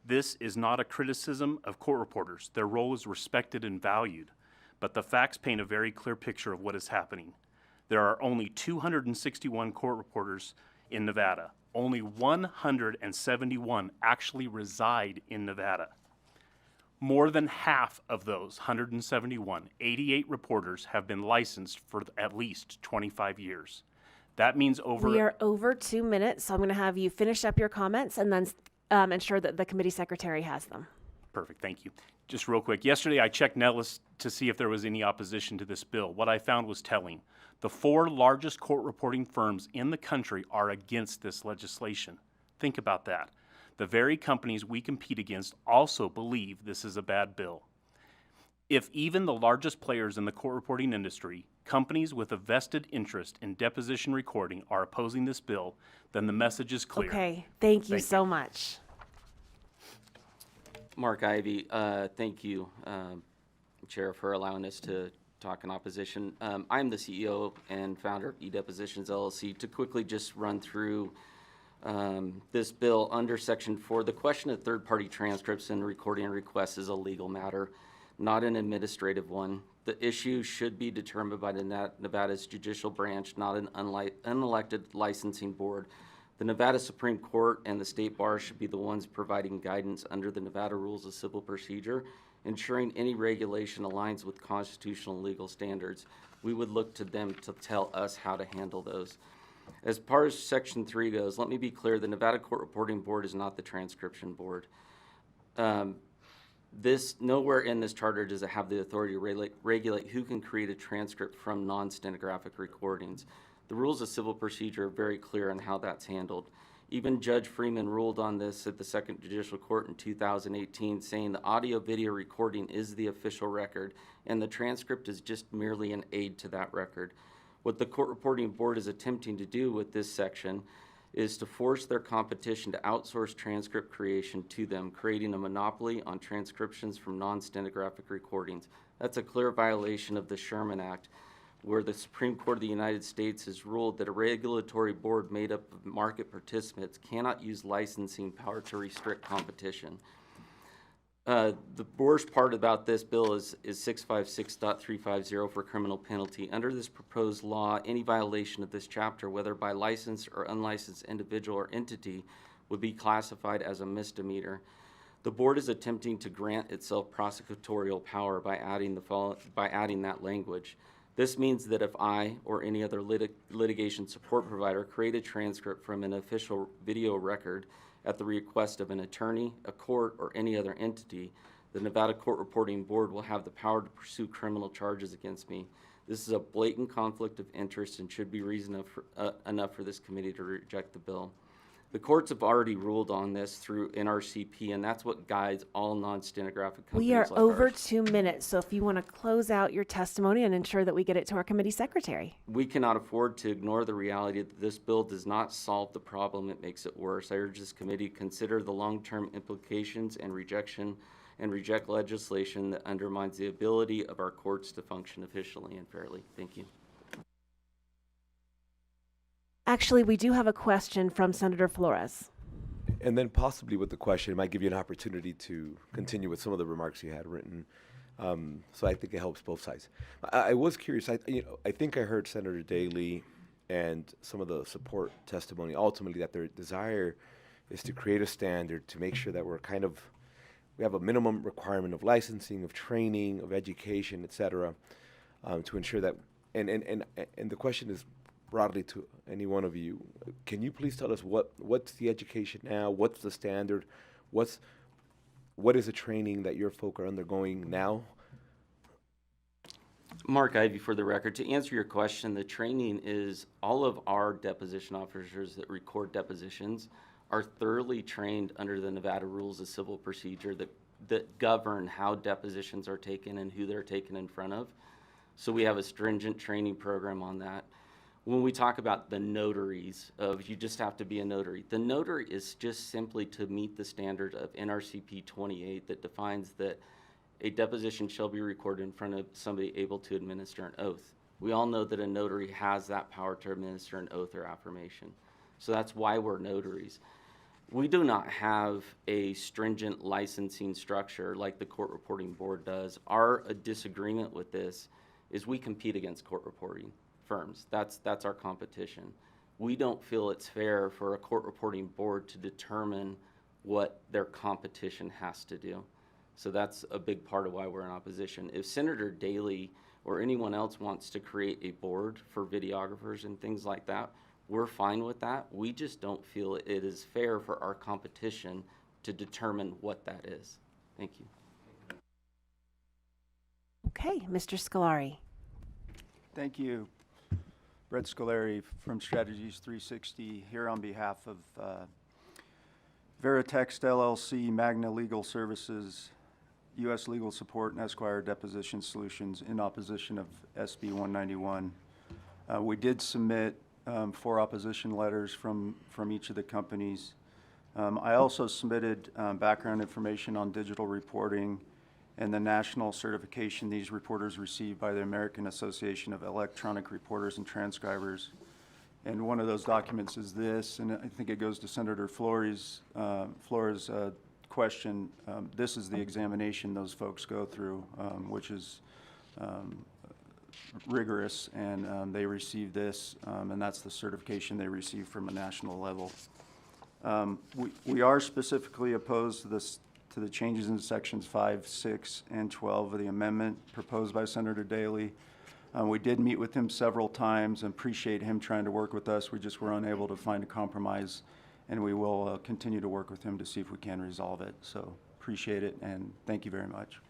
S13: This is not a criticism of court reporters. Their role is respected and valued, but the facts paint a very clear picture of what is happening. There are only 261 court reporters in Nevada. Only 171 actually reside in Nevada. More than half of those 171, 88 reporters, have been licensed for at least 25 years. That means
S1: We are over 2 minutes, so I'm going to have you finish up your comments and then ensure that the committee secretary has them.
S13: Perfect, thank you. Just real quick, yesterday I checked Nellis to see if there was any opposition to this bill. What I found was telling. The 4 largest court reporting firms in the country are against this legislation. Think about that. The very companies we compete against also believe this is a bad bill. If even the largest players in the court reporting industry, companies with a vested interest in deposition recording, are opposing this bill, then the message is clear.
S1: Okay, thank you so much.
S14: Mark Ivy, thank you, Chair, for allowing us to talk in opposition. I'm the CEO and founder of eDepositions LLC. To quickly just run through this bill under Section 4, the question of third-party transcripts and recording requests is a legal matter, not an administrative one. The issue should be determined by the Nevada's judicial branch, not an unelected licensing board. The Nevada Supreme Court and the State Bar should be the ones providing guidance under the Nevada Rules of Civil Procedure, ensuring any regulation aligns with constitutional and legal standards. We would look to them to tell us how to handle those. As far as Section 3 goes, let me be clear, the Nevada Court Reporting Board is not the transcription board. Nowhere in this charter does it have the authority to regulate who can create a transcript from non-stenographic recordings. The rules of civil procedure are very clear on how that's handled. Even Judge Freeman ruled on this at the Second Judicial Court in 2018, saying the audio-video recording is the official record, and the transcript is just merely an aid to that record. What the Court Reporting Board is attempting to do with this section is to force their competition to outsource transcript creation to them, creating a monopoly on transcriptions from non-stenographic recordings. That's a clear violation of the Sherman Act. where the Supreme Court of the United States has ruled that a regulatory board made up of market participants cannot use licensing power to restrict competition. The worst part about this bill is 656.350 for criminal penalty. Under this proposed law, any violation of this chapter, whether by licensed or unlicensed individual or entity, would be classified as a misdemeanor. The board is attempting to grant itself prosecutorial power by adding that language. This means that if I or any other litigation support provider create a transcript from an official video record at the request of an attorney, a court, or any other entity, the Nevada Court Reporting Board will have the power to pursue criminal charges against me. This is a blatant conflict of interest and should be reason enough for this committee to reject the bill. The courts have already ruled on this through NRCP, and that's what guides all non-stenographic companies
S1: We are
S14: like
S1: over
S14: ours.
S1: 2 minutes, so if you want to close out your testimony and ensure that we get it to our committee secretary.
S14: We cannot afford to ignore the reality that this bill does not solve the problem, it makes it worse. I urge this committee to consider the long-term implications and reject legislation that undermines the ability of our courts to function efficiently and fairly. Thank you.
S1: Actually, we do have a question from Senator Flores.
S15: And then possibly with the question, it might give you an opportunity to continue with some of the remarks you had written. So I think it helps both sides. I was curious. I think I heard Senator Daley and some of the support testimony ultimately that their desire is to create a standard to make sure that we have a minimum requirement of licensing, of training, of education, et cetera, to ensure that. And the question is, broadly to any one of you, can you please tell us what's the education now? What's the standard? What is the training that your folk are undergoing now?
S14: Mark Ivey for the record. To answer your question, the training is all of our deposition officers that record depositions are thoroughly trained under the Nevada Rules of Civil Procedure that govern how depositions are taken and who they're taken in front of. So we have a stringent training program on that. When we talk about the notaries of you just have to be a notary, the notary is just simply to meet the standard of NRCP 28 that defines that a deposition shall be recorded in front of somebody able to administer an oath. We all know that a notary has that power to administer an oath or affirmation. So that's why we're notaries. We do not have a stringent licensing structure like the Court Reporting Board does. Our disagreement with this is we compete against court reporting firms. That's our competition. We don't feel it's fair for a court reporting board to determine what their competition has to do. So that's a big part of why we're in opposition. If Senator Daley or anyone else wants to create a board for videographers and things like that, we're fine with that. We just don't feel it is fair for our competition to determine what that is. Thank you.
S1: Okay, Mr. Scolari.
S16: Thank you. Brett Scolari from Strategies 360 here on behalf of Veritext LLC, Magna Legal Services, U.S. Legal Support, and Esquire Deposition Solutions in opposition of SB 191. We did submit 4 opposition letters from each of the companies. I also submitted background information on digital reporting and the national certification these reporters received by the American Association of Electronic Reporters and Transcribers. And one of those documents is this, and I think it goes to Senator Flores' question. This is the examination those folks go through, which is rigorous, and they receive this, and that's the certification they receive from a national level. We are specifically opposed to the changes in sections 5, 6, and 12 of the amendment proposed by Senator Daley. We did meet with him several times and appreciate him trying to work with us. We just were unable to find a compromise, and we will continue to work with him to see if we can resolve it. So appreciate it, and thank you very much.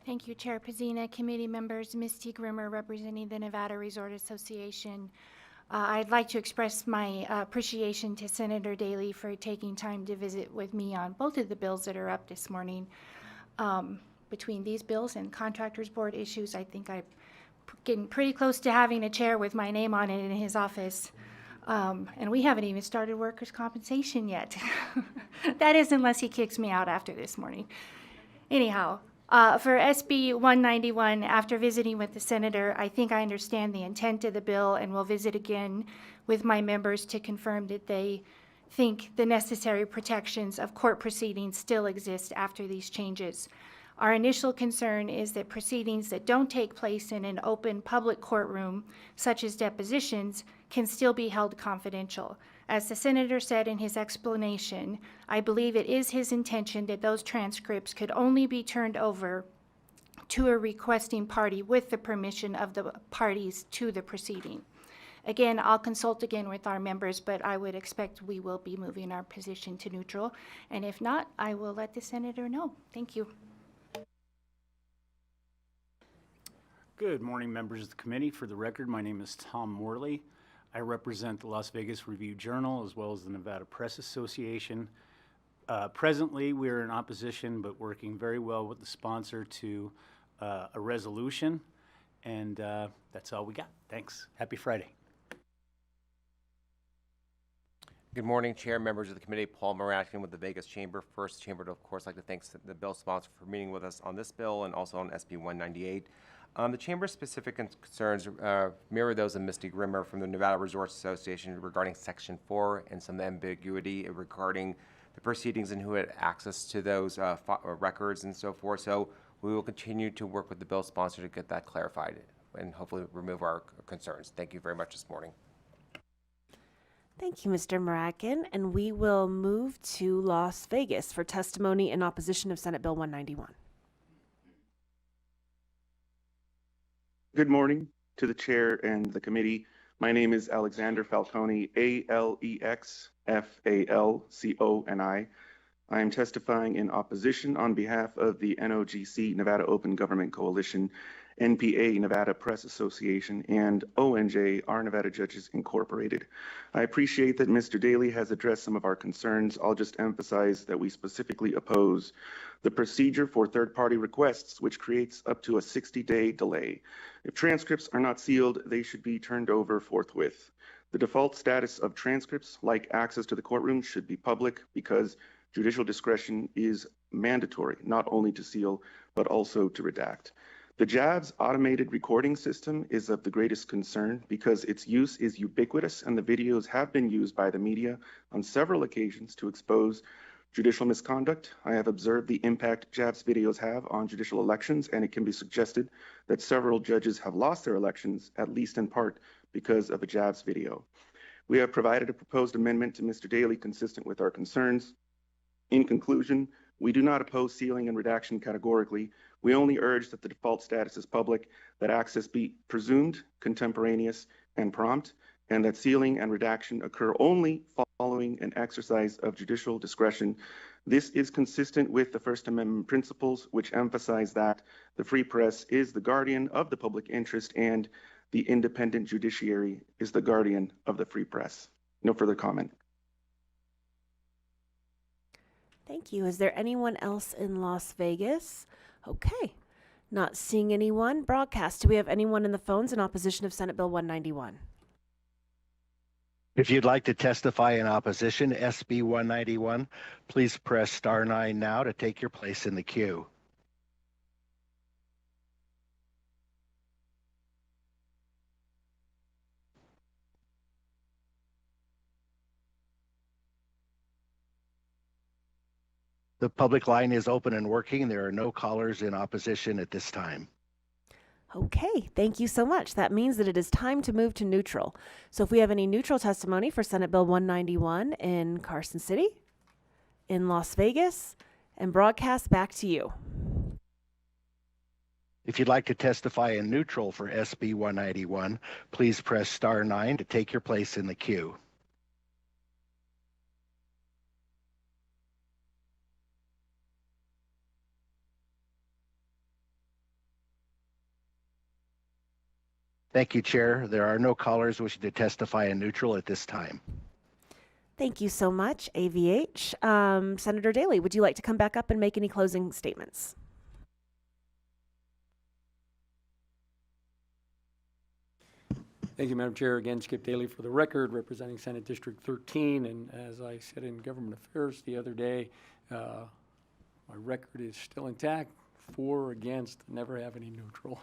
S17: Thank you, Chair Pazina, committee members, Misty Grimmer representing the Nevada Resort Association. I'd like to express my appreciation to Senator Daley for taking time to visit with me on both of the bills that are up this morning. Between these bills and Contractors Board issues, I think I'm getting pretty close to having a chair with my name on it in his office. And we haven't even started workers' compensation yet. That is unless he kicks me out after this morning. Anyhow, For SB 191, after visiting with the senator, I think I understand the intent of the bill and will visit again with my members to confirm that they think the necessary protections of court proceedings still exist after these changes. Our initial concern is that proceedings that don't take place in an open public courtroom, such as depositions, can still be held confidential. As the senator said in his explanation, I believe it is his intention that those transcripts could only be turned over to a requesting party with the permission of the parties to the proceeding. Again, I'll consult again with our members, but I would expect we will be moving our position to neutral. And if not, I will let the senator know. Thank you.
S18: Good morning, members of the committee. For the record, my name is Tom Morley. I represent the Las Vegas Review-Journal as well as the Nevada Press Association. Presently, we are in opposition, but working very well with the sponsor to a resolution. And that's all we got. Thanks. Happy Friday.
S19: Good morning, Chair, members of the committee. Paul Marashkin with the Vegas Chamber. First, the Chamber would, of course, like to thank the bill sponsor for meeting with us on this bill and also on SB 198. The Chamber's specific concerns mirror those of Misty Grimmer from the Nevada Resorts Association regarding Section 4 and some ambiguity regarding the proceedings and who had access to those records and so forth. So we will continue to work with the bill sponsor to get that clarified and hopefully remove our concerns. Thank you very much this morning.
S1: Thank you, Mr. Marakin. And we will move to Las Vegas for testimony in opposition of Senate Bill 191.
S20: Good morning to the chair and the committee. My name is Alexander Falconi, Alexfalconi. I am testifying in opposition on behalf of the NOGC, Nevada Open Government Coalition, NPA, Nevada Press Association, and ONJ, Our Nevada Judges Incorporated. I appreciate that Mr. Daly has addressed some of our concerns. I'll just emphasize that we specifically oppose the procedure for third-party requests, which creates up to a 60-day delay. If transcripts are not sealed, they should be turned over forthwith. The default status of transcripts, like access to the courtroom, should be public because judicial discretion is mandatory, not only to seal, but also to redact. The JABS automated recording system is of the greatest concern because its use is ubiquitous and the videos have been used by the media on several occasions to expose judicial misconduct. I have observed the impact JABS videos have on judicial elections, and it can be suggested that several judges have lost their elections, at least in part because of a JABS video. We have provided a proposed amendment to Mr. Daly consistent with our concerns. In conclusion, we do not oppose sealing and redaction categorically. We only urge that the default status is public, that access be presumed, contemporaneous, and prompt, and that sealing and redaction occur only following an exercise of judicial discretion. This is consistent with the First Amendment principles, which emphasize that the free press is the guardian of the public interest and the independent judiciary is the guardian of the free press. No further comment.
S1: Thank you. Is there anyone else in Las Vegas? Okay. Not seeing anyone. Broadcast. Do we have anyone in the phones in opposition of Senate Bill 191?
S11: If you'd like to testify in opposition to SB 191, please press *9 now to take your place in the queue. The public line is open and working. There are no callers in opposition at this time.
S1: Okay, thank you so much. That means that it is time to move to neutral. So if we have any neutral testimony for Senate Bill 191 in Carson City, in Las Vegas, and broadcast back to you.
S11: If you'd like to testify in neutral for SB 191, please press *9 to take your place in the queue. Thank you, Chair. There are no callers wishing to testify in neutral at this time.
S1: Thank you so much, AVH. Senator Daly, would you like to come back up and make any closing statements?
S3: Thank you, Madam Chair. Again, Skip Daly for the record, representing Senate District 13. And as I said in Government Affairs the other day, my record is still intact. for or against, never have any neutral.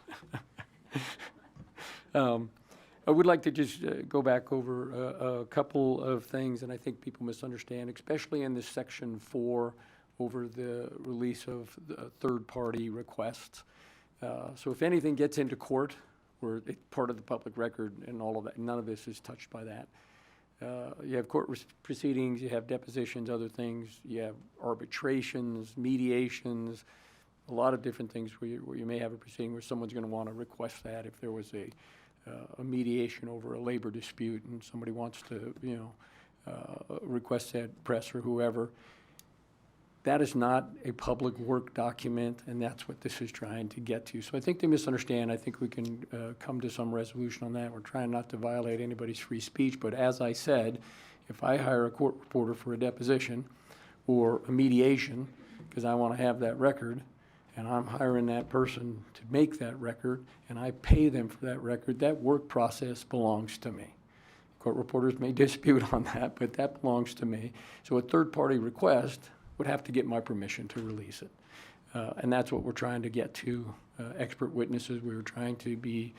S3: I would like to just go back over a couple of things, and I think people misunderstand, especially in this section 4 over the release of the third-party requests. So if anything gets into court, or it's part of the public record and all of that, none of this is touched by that. You have court proceedings, you have depositions, other things, you have arbitrations, mediations, a lot of different things where you may have a proceeding where someone's going to want to request that if there was a mediation over a labor dispute and somebody wants to, request that press or whoever. That is not a public work document, and that's what this is trying to get to. So I think they misunderstand. I think we can come to some resolution on that. We're trying not to violate anybody's free speech, but as I said, if I hire a court reporter for a deposition or a mediation, because I want to have that record, and I'm hiring that person to make that record, and I pay them for that record, that work process belongs to me. Court reporters may dispute on that, but that belongs to me. So a third-party request would have to get my permission to release it. And that's what we're trying to get to. Expert witnesses, we were trying to be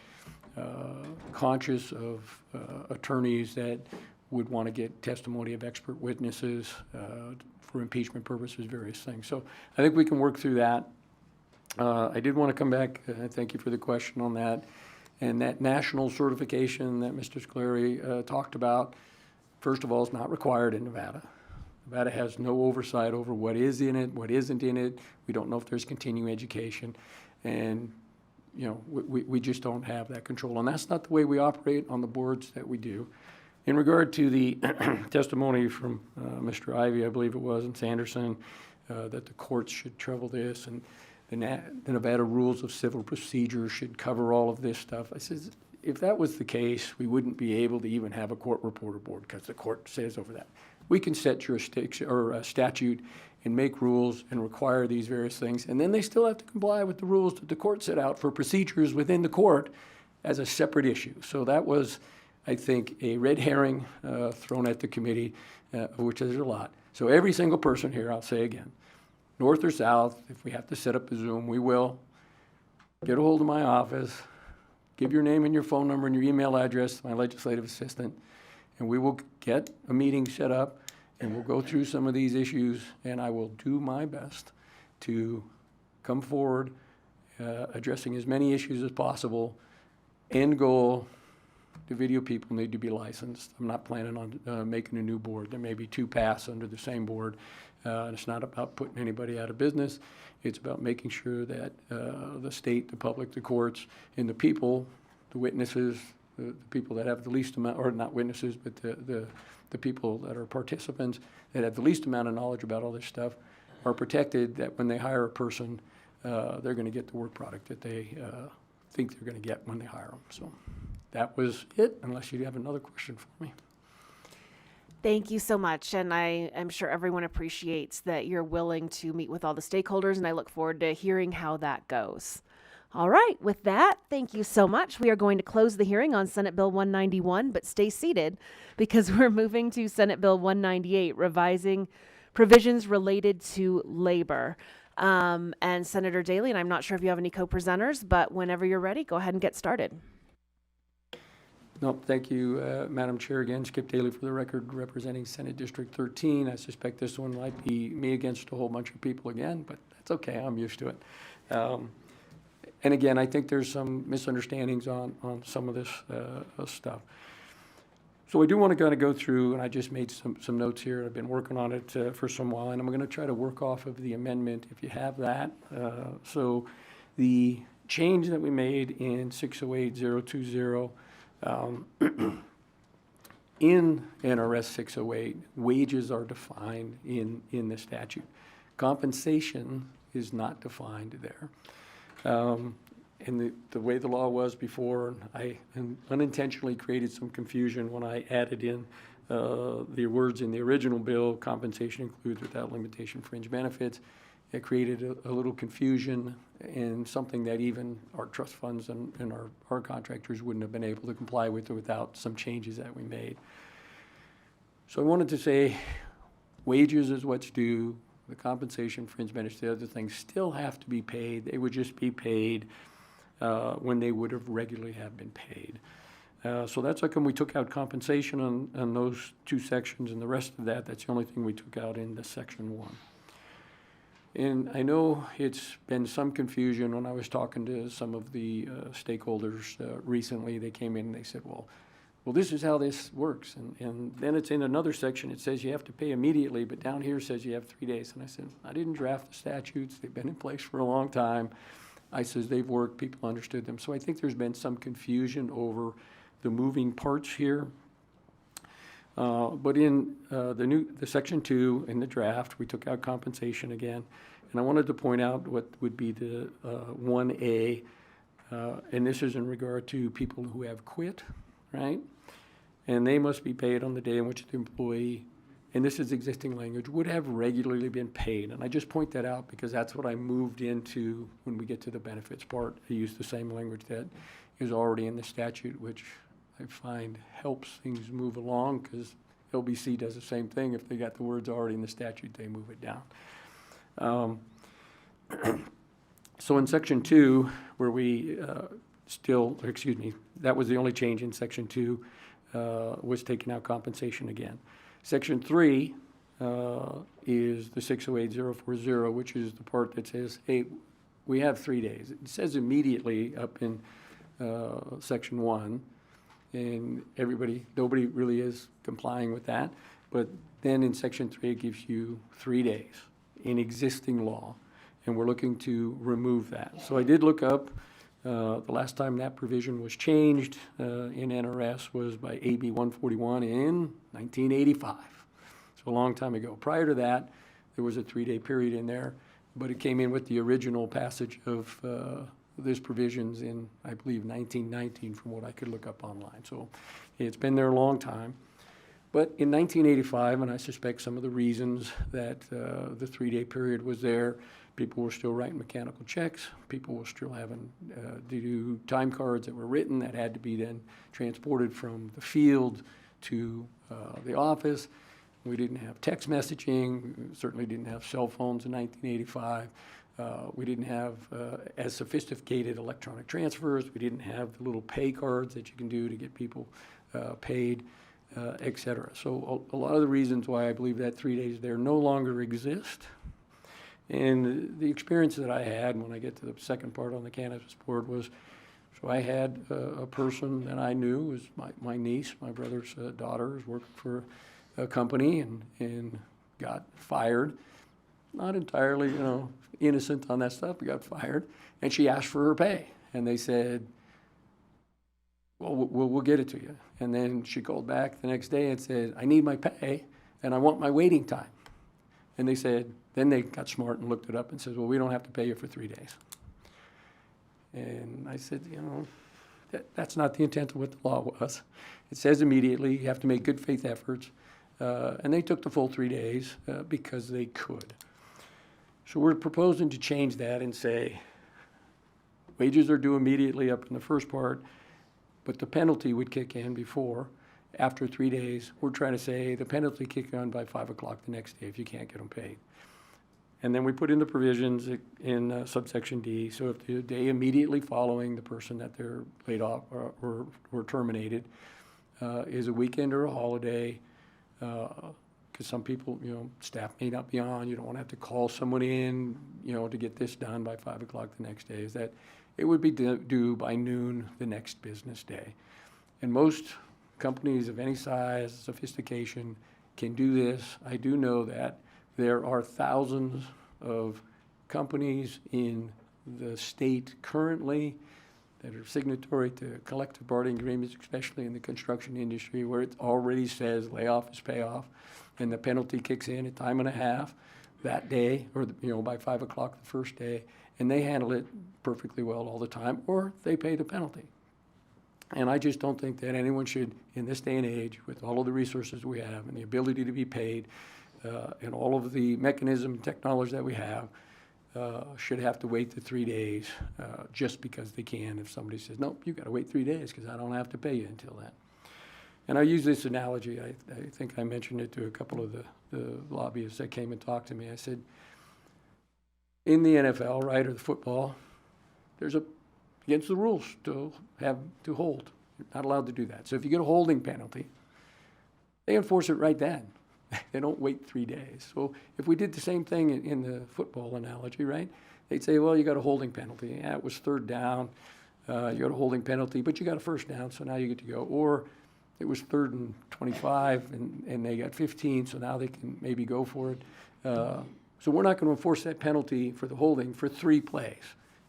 S3: conscious of attorneys that would want to get testimony of expert witnesses for impeachment purposes, various things. So I think we can work through that. I did want to come back, thank you for the question on that. And that national certification that Mr. Scalari talked about, first of all, is not required in Nevada. Nevada has no oversight over what is in it, what isn't in it. We don't know if there's continuing education. And, we just don't have that control. And that's not the way we operate on the boards that we do. In regard to the testimony from Mr. Ivey, I believe it was, and Sanderson, that the courts should trouble this, and the Nevada rules of civil procedure should cover all of this stuff. I says, if that was the case, we wouldn't be able to even have a court reporter board because the court says over that. We can set jurisdiction or a statute and make rules and require these various things, and then they still have to comply with the rules that the court set out for procedures within the court as a separate issue. So that was, I think, a red herring thrown at the committee, of which there's a lot. So every single person here, I'll say again, north or south, if we have to set up a Zoom, we will. Get a hold of my office, give your name and your phone number and your email address to my legislative assistant, and we will get a meeting set up, and we'll go through some of these issues, and I will do my best to come forward addressing as many issues as possible. End goal, the video people need to be licensed. I'm not planning on making a new board. There may be 2 paths under the same board. It's not about putting anybody out of business. It's about making sure that the state, the public, the courts, and the people, the witnesses, the people that have the least amount, or not witnesses, but the people that are participants that have the least amount of knowledge about all this stuff are protected, that when they hire a person, they're going to get the work product that they think they're going to get when they hire them. So that was it, unless you have another question for me.
S1: Thank you so much, and I am sure everyone appreciates that you're willing to meet with all the stakeholders, and I look forward to hearing how that goes. All right, with that, thank you so much. We are going to close the hearing on Senate Bill 191, but stay seated because we're moving to Senate Bill 198, revising provisions related to labor. And Senator Daley, and I'm not sure if you have any co-presenters, but whenever you're ready, go ahead and get started.
S3: No, thank you, Madam Chair. Again, Skip Daly for the record, representing Senate District 13. I suspect this one might be me against a whole bunch of people again, but that's okay. I'm used to it. And again, I think there's some misunderstandings on some of this stuff. So I do want to kind of go through, and I just made some notes here. I've been working on it for some while, and I'm going to try to work off of the amendment if you have that. So the change that we made in 608-020, in NRS 608, wages are defined in the statute. Compensation is not defined there. And the way the law was before, I unintentionally created some confusion when I added in the words in the original bill, compensation includes without limitation fringe benefits. It created a little confusion and something that even our trust funds and our contractors wouldn't have been able to comply with without some changes that we made. So I wanted to say wages is what's due the compensation, fringe benefits, the other things still have to be paid. They would just be paid when they would have regularly have been paid. So that's how come we took out compensation on those two sections, and the rest of that's the only thing we took out in the section 1. And I know it's been some confusion when I was talking to some of the stakeholders recently. They came in and they said, well, this is how this works. And then it's in another section. It says you have to pay immediately, but down here says you have 3 days. And I said, I didn't draft the statutes. They've been in place for a long time. I says they've worked. People understood them. So I think there's been some confusion over the moving parts here. But in the section 2 in the draft, we took out compensation again. And I wanted to point out what would be the 1A, and this is in regard to people who have quit, right? And they must be paid on the day in which the employee, and this is existing language, would have regularly been paid. And I just point that out because that's what I moved into when we get to the benefits part. I use the same language that is already in the statute, which I find helps things move along, because LBC does the same thing. If they got the words already in the statute, they move it down. So in section 2, where we that was the only change in section 2, was taking out compensation again. Section 3 is the 608040, which is the part that says, hey, we have 3 days. It says immediately up in section 1, and nobody really is complying with that. But then in section 3, it gives you 3 days in existing law, and we're looking to remove that. So I did look up, the last time that provision was changed in NRS was by AB 141 in 1985. So a long time ago. Prior to that, there was a 3-day period in there, but it came in with the original passage of these provisions in, I believe, 1919 from what I could look up online. So it's been there a long time. But in 1985, and I suspect some of the reasons that the 3-day period was there, people were still writing mechanical checks. People were still having to do time cards that were written that had to be then transported from the field to the office. We didn't have text messaging. We certainly didn't have cell phones in 1985. We didn't have as sophisticated electronic transfers. We didn't have the little pay cards that you can do to get people paid, et cetera. So a lot of the reasons why I believe that 3 days there no longer exist. And the experience that I had when I get to the second part on the cannabis board was, so I had a person that I knew was my niece, my brother's daughter, was working for a company and got fired. Not entirely, innocent on that stuff, but got fired. And she asked for her pay. And they said, well, we'll get it to you. And then she called back the next day and said, I need my pay and I want my waiting time. And they said, then they got smart and looked it up and said, well, we don't have to pay you for 3 days. And I said, that's not the intent of what the law was. It says immediately you have to make good faith efforts. And they took the full 3 days because they could. So we're proposing to change that and say wages are due immediately up in the first part, but the penalty would kick in before. After 3 days, we're trying to say the penalty kick in by 5 o'clock the next day if you can't get them paid. And then we put in the provisions in subsection D. So if the day immediately following the person that they're laid off or terminated is a weekend or a holiday, because some people, staff may not be on, you don't want to have to call someone in, to get this done by 5 o'clock the next day, is that it would be due by noon the next business day. And most companies of any size, sophistication, can do this. I do know that there are thousands of companies in the state currently that are signatory to collective bargaining agreements, especially in the construction industry, where it already says layoff is payoff, and the penalty kicks in at time and a half that day, or by 5 o'clock the first day, and they handle it perfectly well all the time, or they pay the penalty. And I just don't think that anyone should, in this day and age, with all of the resources we have and the ability to be paid, and all of the mechanism and technology that we have, should have to wait the 3 days just because they can. If somebody says, nope, you got to wait 3 days because I don't have to pay you until then. And I use this analogy, I think I mentioned it to a couple of the lobbyists that came and talked to me. I said, in the NFL, right, or the football, there's against the rules to hold. You're not allowed to do that. So if you get a holding penalty, they enforce it right then. They don't wait 3 days. So if we did the same thing in the football analogy, right, they'd say, well, you got a holding penalty. Yeah, it was third down. You got a holding penalty, but you got a first down, so now you get to go. Or it was 3rd and 25, and they got 15, so now they can maybe go for it. So we're not going to enforce that penalty for the holding for 3 plays.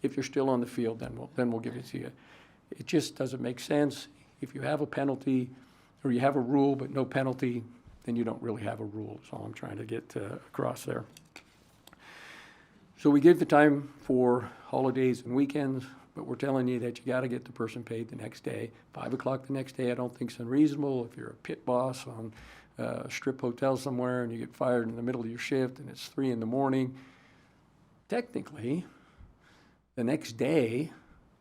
S3: If you're still on the field, then we'll give it to you. It just doesn't make sense. If you have a penalty or you have a rule but no penalty, then you don't really have a rule. That's all I'm trying to get across there. So we give the time for holidays and weekends, but we're telling you that you got to get the person paid the next day. 5 o'clock the next day I don't think is unreasonable. If you're a pit boss on a strip hotel somewhere and you get fired in the middle of your shift and it's 3 in the morning, technically the next day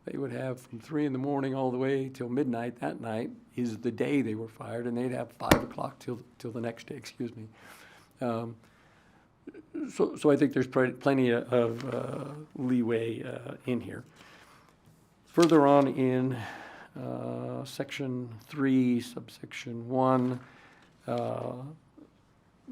S3: they would have from 3 in the morning all the way till midnight that night is the day they were fired, and they'd have 5 o'clock till the next day, excuse me. So I think there's plenty of leeway in here. Further on in Section 3, subsection 1,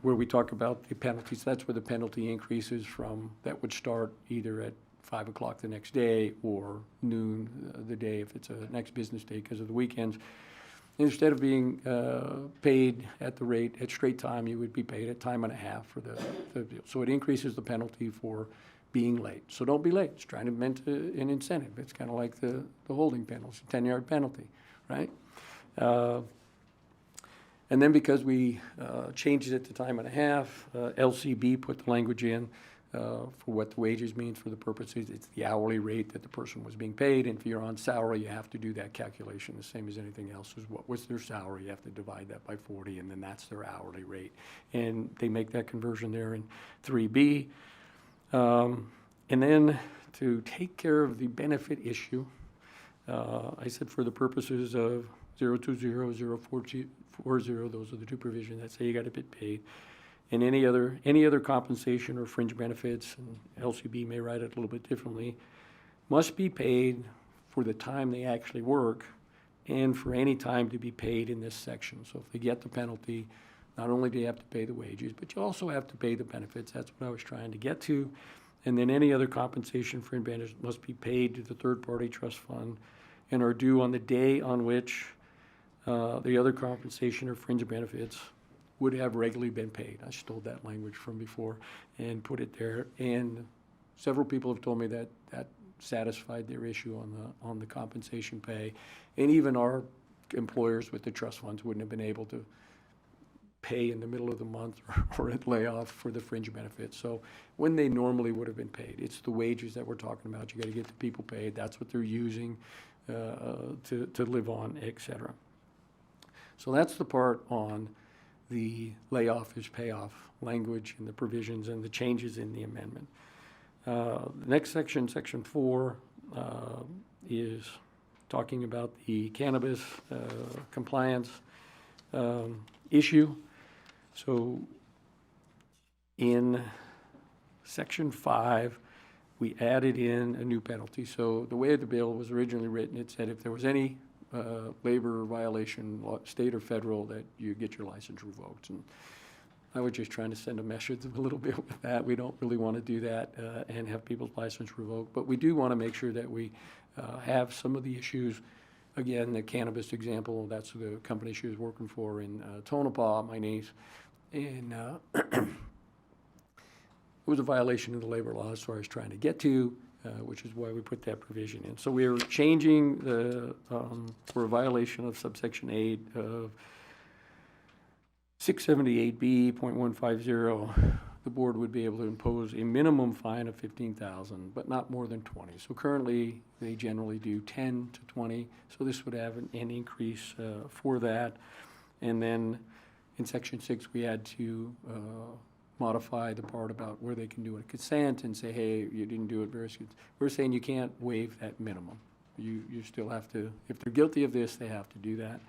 S3: where we talk about the penalties, that's where the penalty increases from, that would start either at 5 o'clock the next day or noon the day if it's a next business day because of the weekends. Instead of being paid at the rate at straight time, you would be paid at time and a half for the deal. So it increases the penalty for being late. So don't be late. It's trying to meant an incentive. It's kind of like the holding penalty, 10-yard penalty, right? And then because we changed it to time and a half, LCB put the language in for what the wages means for the purposes. It's the hourly rate that the person was being paid. And if you're on salary, you have to do that calculation the same as anything else. Is what was their salary? You have to divide that by 40, and then that's their hourly rate. And they make that conversion there in 3B. And then to take care of the benefit issue, I said for the purposes of 020, 040, those are the 2 provisions that say you got to get paid. And any other compensation or fringe benefits, and LCB may write it a little bit differently, must be paid for the time they actually work and for any time to be paid in this section. So if they get the penalty, not only do you have to pay the wages, but you also have to pay the benefits. That's what I was trying to get to. And then any other compensation for benefits must be paid to the third-party trust fund and are due on the day on which the other compensation or fringe benefits would have regularly been paid. I stole that language from before and put it there. And several people have told me that that satisfied their issue on the compensation pay. And even our employers with the trust funds wouldn't have been able to pay in the middle of the month or at layoff for the fringe benefits. So when they normally would have been paid, it's the wages that we're talking about. You got to get the people paid. That's what they're using to live on, et cetera. So that's the part on the layoff is payoff language and the provisions and the changes in the amendment. The next section, section 4, is talking about the cannabis compliance issue. So in section 5, we added in a new penalty. So the way the bill was originally written, it said if there was any labor violation, state or federal, that you get your license revoked. And I was just trying to send a message a little bit with that. We don't really want to do that and have people's license revoked, but we do want to make sure that we have some of the issues. Again, the cannabis example, that's the company she was working for in Tonopah, my niece, and it was a violation of the labor laws, so I was trying to get to, which is why we put that provision in. So we're changing the, for a violation of subsection 8 of 678B.150, the board would be able to impose a minimum fine of $15,000, but not more than 20. So currently, they generally do 10 to 20. So this would have an increase for that. And then in section 6, we had to modify the part about where they can do a consent and say, hey, you didn't do it very good. We're saying you can't waive that minimum. You still have to, if they're guilty of this, they have to do that.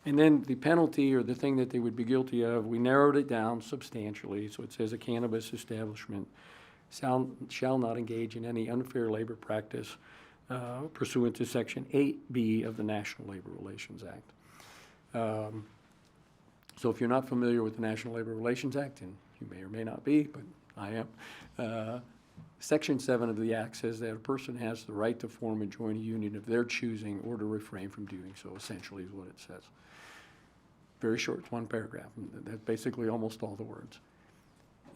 S3: And then the penalty or the thing that they would be guilty of, we narrowed it down substantially. So it says a cannabis establishment shall not engage in any unfair labor practice pursuant to Section 8B of the National Labor Relations Act. So if you're not familiar with the National Labor Relations Act, and you may or may not be, but I am, Section 7 of the Act says that a person has the right to form and join a union of their choosing or to refrain from doing so, essentially is what it says. Very short, it's one paragraph, and that's basically almost all the words.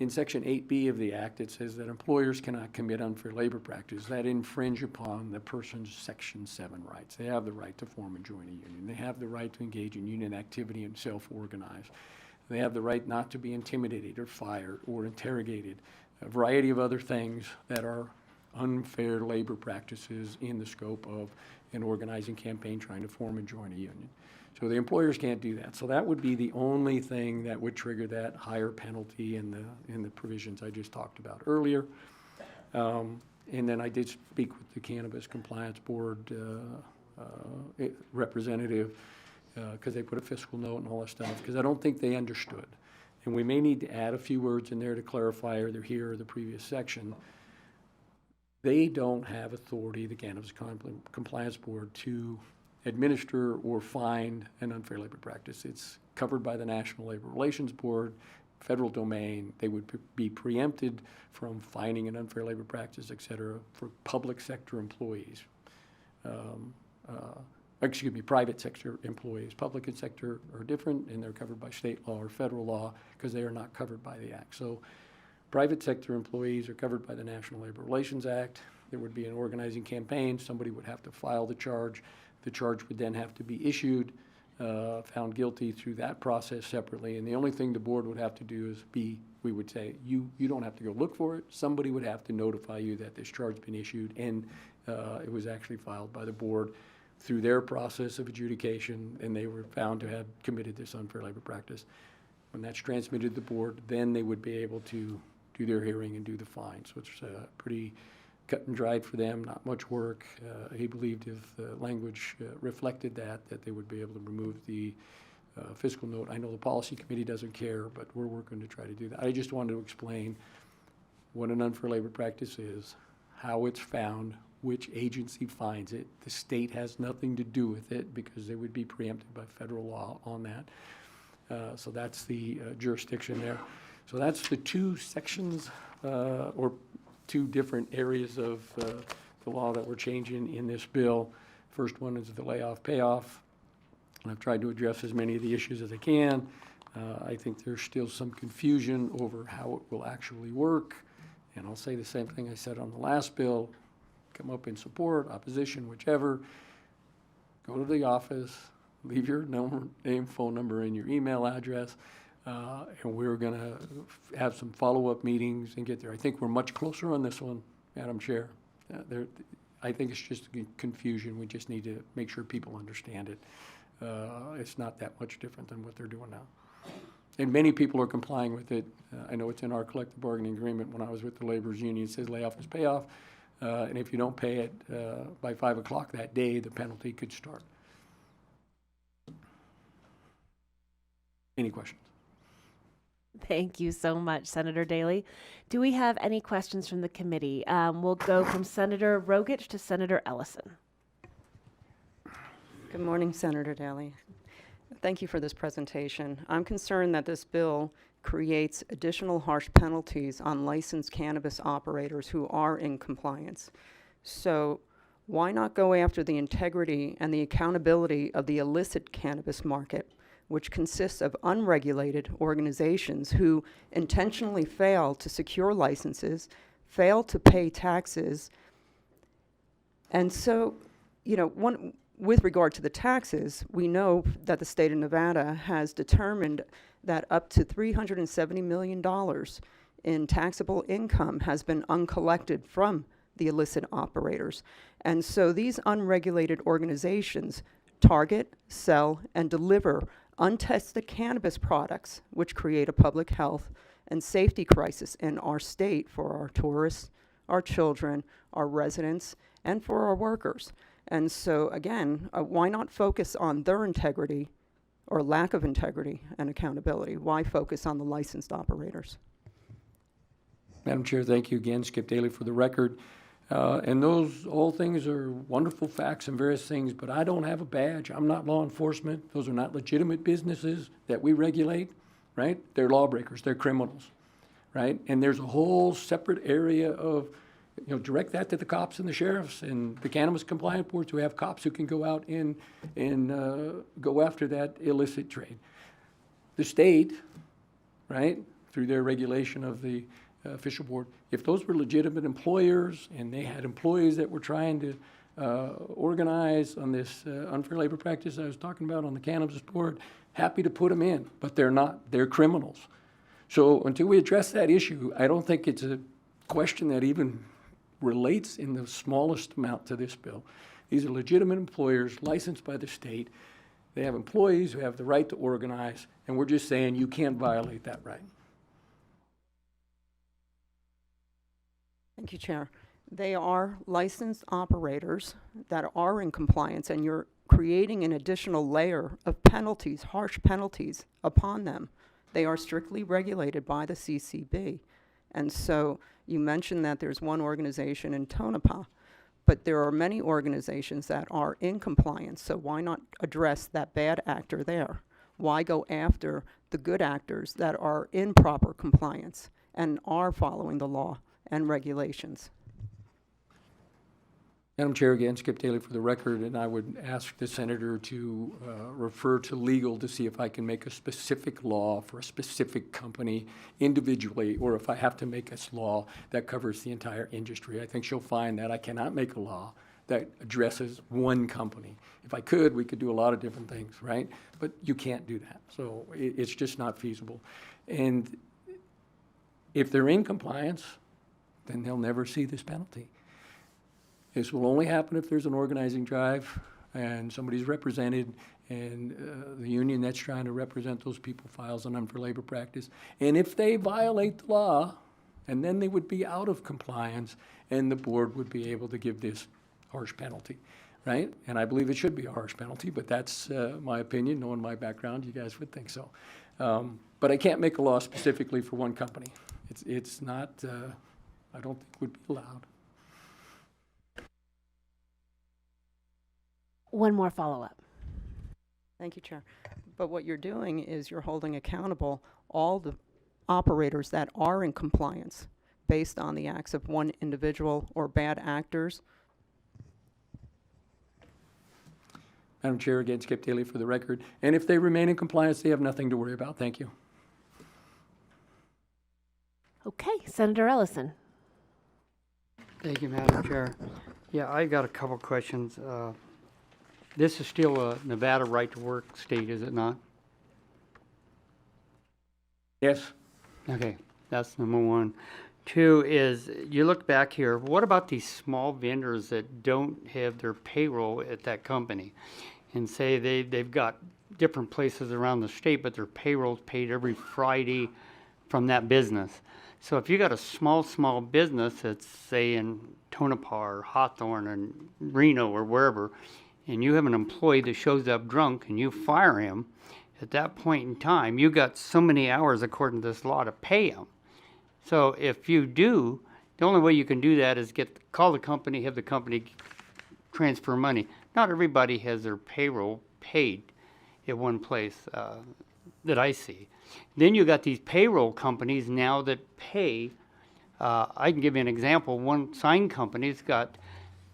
S3: In Section 8B of the Act, it says that employers cannot commit unfair labor practices that infringe upon the person's Section 7 rights. They have the right to form and join a union. They have the right to engage in union activity and self-organize. They have the right not to be intimidated or fired or interrogated, a variety of other things that are unfair labor practices in the scope of an organizing campaign trying to form and join a union. So the employers can't do that. So that would be the only thing that would trigger that higher penalty in the provisions I just talked about earlier. And then I did speak with the Cannabis Compliance Board representative because they put a fiscal note and all that stuff, because I don't think they understood. And we may need to add a few words in there to clarify either here or the previous section. They don't have authority, the Cannabis Compliance Board, to administer or find an unfair labor practice. It's covered by the National Labor Relations Board, federal domain. They would be preempted from finding an unfair labor practice, et cetera, for public sector employees. Private sector employees. Public and sector are different, and they're covered by state law or federal law because they are not covered by the Act. So private sector employees are covered by the National Labor Relations Act. There would be an organizing campaign. Somebody would have to file the charge. The charge would then have to be issued, found guilty through that process separately. And the only thing the board would have to do is we would say, you don't have to go look for it. Somebody would have to notify you that this charge has been issued and it was actually filed by the board through their process of adjudication, and they were found to have committed this unfair labor practice. When that's transmitted to the board, then they would be able to do their hearing and do the fine. So it's pretty cut and dried for them, not much work. He believed if the language reflected that they would be able to remove the fiscal note. I know the policy committee doesn't care, but we're working to try to do that. I just wanted to explain what an unfair labor practice is, how it's found, which agency finds it. The state has nothing to do with it because they would be preempted by federal law on that. So that's the jurisdiction there. So that's the two sections or two different areas of the law that we're changing in this bill. First one is the layoff payoff. And I've tried to address as many of the issues as I can. I think there's still some confusion over how it will actually work. And I'll say the same thing I said on the last bill. Come up in support, opposition, whichever. Go to the office, leave your name, phone number, and your email address. And we're going to have some follow-up meetings and get there. I think we're much closer on this one, Madam Chair. I think it's just confusion. We just need to make sure people understand it. It's not that much different than what they're doing now. And many people are complying with it. I know it's in our collective bargaining agreement. When I was with the laborers union, it says layoff is payoff. And if you don't pay it by 5 o'clock that day, the penalty could start. Any questions?
S1: Thank you so much, Senator Daley. Do we have any questions from the committee? We'll go from Senator Rogich to Senator Ellison.
S21: Good morning, Senator Daley. Thank you for this presentation. I'm concerned that this bill creates additional harsh penalties on licensed cannabis operators who are in compliance. So why not go after the integrity and the accountability of the illicit cannabis market, which consists of unregulated organizations who intentionally fail to secure licenses, fail to pay taxes. And so, with regard to the taxes, we know that the state of Nevada has determined that up to $370 million in taxable income has been uncollected from the illicit operators. And so these unregulated organizations target, sell, and deliver untested cannabis products, which create a public health and safety crisis in our state for our tourists, our children, our residents, and for our workers. And so again, why not focus on their integrity or lack of integrity and accountability? Why focus on the licensed operators?
S3: Madam Chair, thank you again, Skip Daly, for the record. And those all things are wonderful facts and various things, but I don't have a badge. I'm not law enforcement. Those are not legitimate businesses that we regulate, right? They're lawbreakers. They're criminals, right? And there's a whole separate area of, direct that to the cops and the sheriffs and the cannabis compliant boards who have cops who can go out and go after that illicit trade. The state, right, through their regulation of the official board, if those were legitimate employers and they had employees that were trying to organize on this unfair labor practice I was talking about on the cannabis board, happy to put them in, but they're not. They're criminals. So until we address that issue, I don't think it's a question that even relates in the smallest amount to this bill. These are legitimate employers licensed by the state. They have employees who have the right to organize, and we're just saying you can't violate that right.
S21: Thank you, Chair. They are licensed operators that are in compliance, and you're creating an additional layer of penalties, harsh penalties upon them. They are strictly regulated by the CCB. And so you mentioned that there's one organization in Tonopah, but there are many organizations that are in compliance. So why not address that bad actor there? Why go after the good actors that are in proper compliance and are following the law and regulations?
S3: Madam Chair, again, Skip Daly for the record, and I would ask the senator to refer to legal to see if I can make a specific law for a specific company individually, or if I have to make a law that covers the entire industry. I think she'll find that I cannot make a law that addresses one company. If I could, we could do a lot of different things, right? But you can't do that. So it's just not feasible. And if they're in compliance, then they'll never see this penalty. This will only happen if there's an organizing drive and somebody's represented and the union that's trying to represent those people files an unfair labor practice. And if they violate the law, and then they would be out of compliance and the board would be able to give this harsh penalty, right? And I believe it should be a harsh penalty, but that's my opinion. Knowing my background, you guys would think so. But I can't make a law specifically for one company. It's not, I don't think would be allowed.
S1: One more follow-up.
S21: Thank you, Chair. But what you're doing is you're holding accountable all the operators that are in compliance based on the acts of one individual or bad actors.
S3: Madam Chair, again, Skip Daly for the record. And if they remain in compliance, they have nothing to worry about. Thank you.
S1: Okay, Senator Ellison.
S5: Thank you, Madam Chair. Yeah, I got a couple questions. This is still a Nevada right-to-work state, is it not?
S3: Yes.
S5: Okay, that's number one. Two is, you look back here, what about these small vendors that don't have their payroll at that company? And say they've got different places around the state, but their payroll's paid every Friday from that business. So if you got a small business that's, say, in Tonopah or Hawthorne and Reno or wherever, and you have an employee that shows up drunk and you fire him, at that point in time, you got so many hours according to this law to pay him. So if you do, the only way you can do that is call the company, have the company transfer money. Not everybody has their payroll paid at one place that I see. Then you got these payroll companies now that pay. I can give you an example. One sign company's got,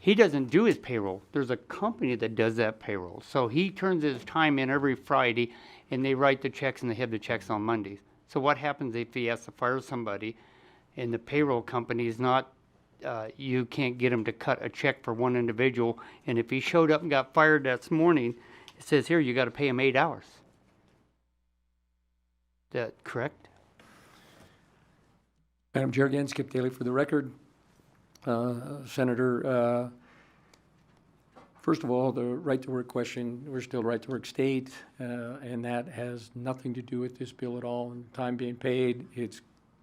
S5: he doesn't do his payroll. There's a company that does that payroll. So he turns his time in every Friday, and they write the checks, and they have the checks on Mondays. So what happens if he has to fire somebody, and the payroll company is not, you can't get him to cut a check for one individual, and if he showed up and got fired that morning, it says here, you got to pay him 8 hours. Is that correct?
S3: Madam Chair, again, Skip Daly for the record. Senator, first of all, the right to work question, we're still a right to work state, and that has nothing to do with this bill at all. And time being paid, it's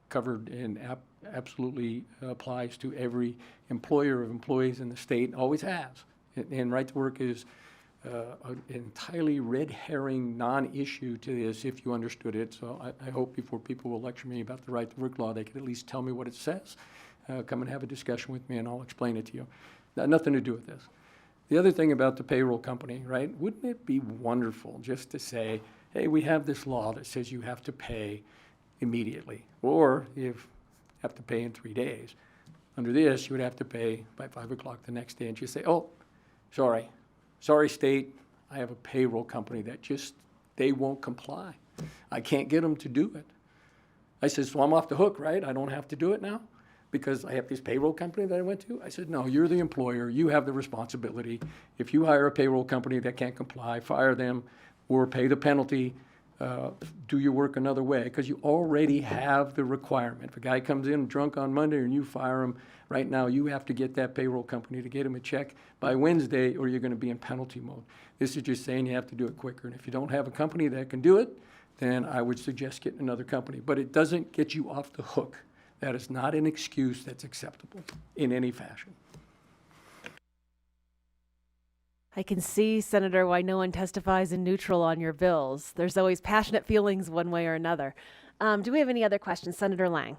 S3: covered and absolutely applies to every employer of employees in the state, always has. And right to work is an entirely red herring, non-issue to this if you understood it. So I hope before people will lecture me about the right to work law, they could at least tell me what it says. Come and have a discussion with me and I'll explain it to you. Nothing to do with this. The other thing about the payroll company, right? Wouldn't it be wonderful just to say, hey, we have this law that says you have to pay immediately, or you have to pay in 3 days. Under this, you would have to pay by 5 o'clock the next day, and you say, oh, sorry, state, I have a payroll company that they won't comply. I can't get them to do it. I said, so I'm off the hook, right? I don't have to do it now because I have this payroll company that I went to? I said, no, you're the employer. You have the responsibility. If you hire a payroll company that can't comply, fire them or pay the penalty. Do your work another way, because you already have the requirement. If a guy comes in drunk on Monday and you fire him, right now you have to get that payroll company to get him a check by Wednesday or you're going to be in penalty mode. This is just saying you have to do it quicker. And if you don't have a company that can do it, then I would suggest getting another company. But it doesn't get you off the hook. That is not an excuse that's acceptable in any fashion.
S1: I can see, Senator, why no one testifies in neutral on your bills. There's always passionate feelings one way or another. Do we have any other questions? Senator Lang.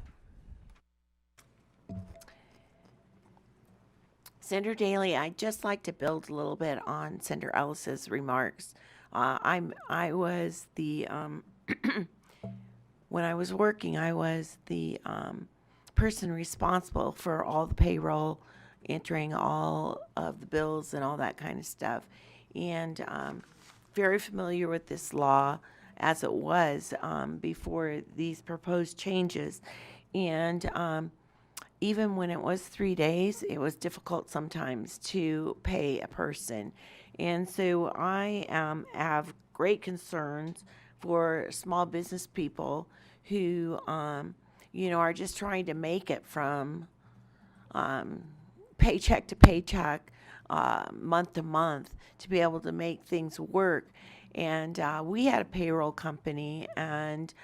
S2: Senator Daly, I'd just like to build a little bit on Senator Ellis's remarks. I was the, when I was working, I was the person responsible for all the payroll, entering all of the bills and all that kind of stuff. And very familiar with this law as it was before these proposed changes. And even when it was 3 days, it was difficult sometimes to pay a person. And so I have great concerns for small business people who, are just trying to make it from paycheck to paycheck, month to month, to be able to make things work. And we had a payroll company, and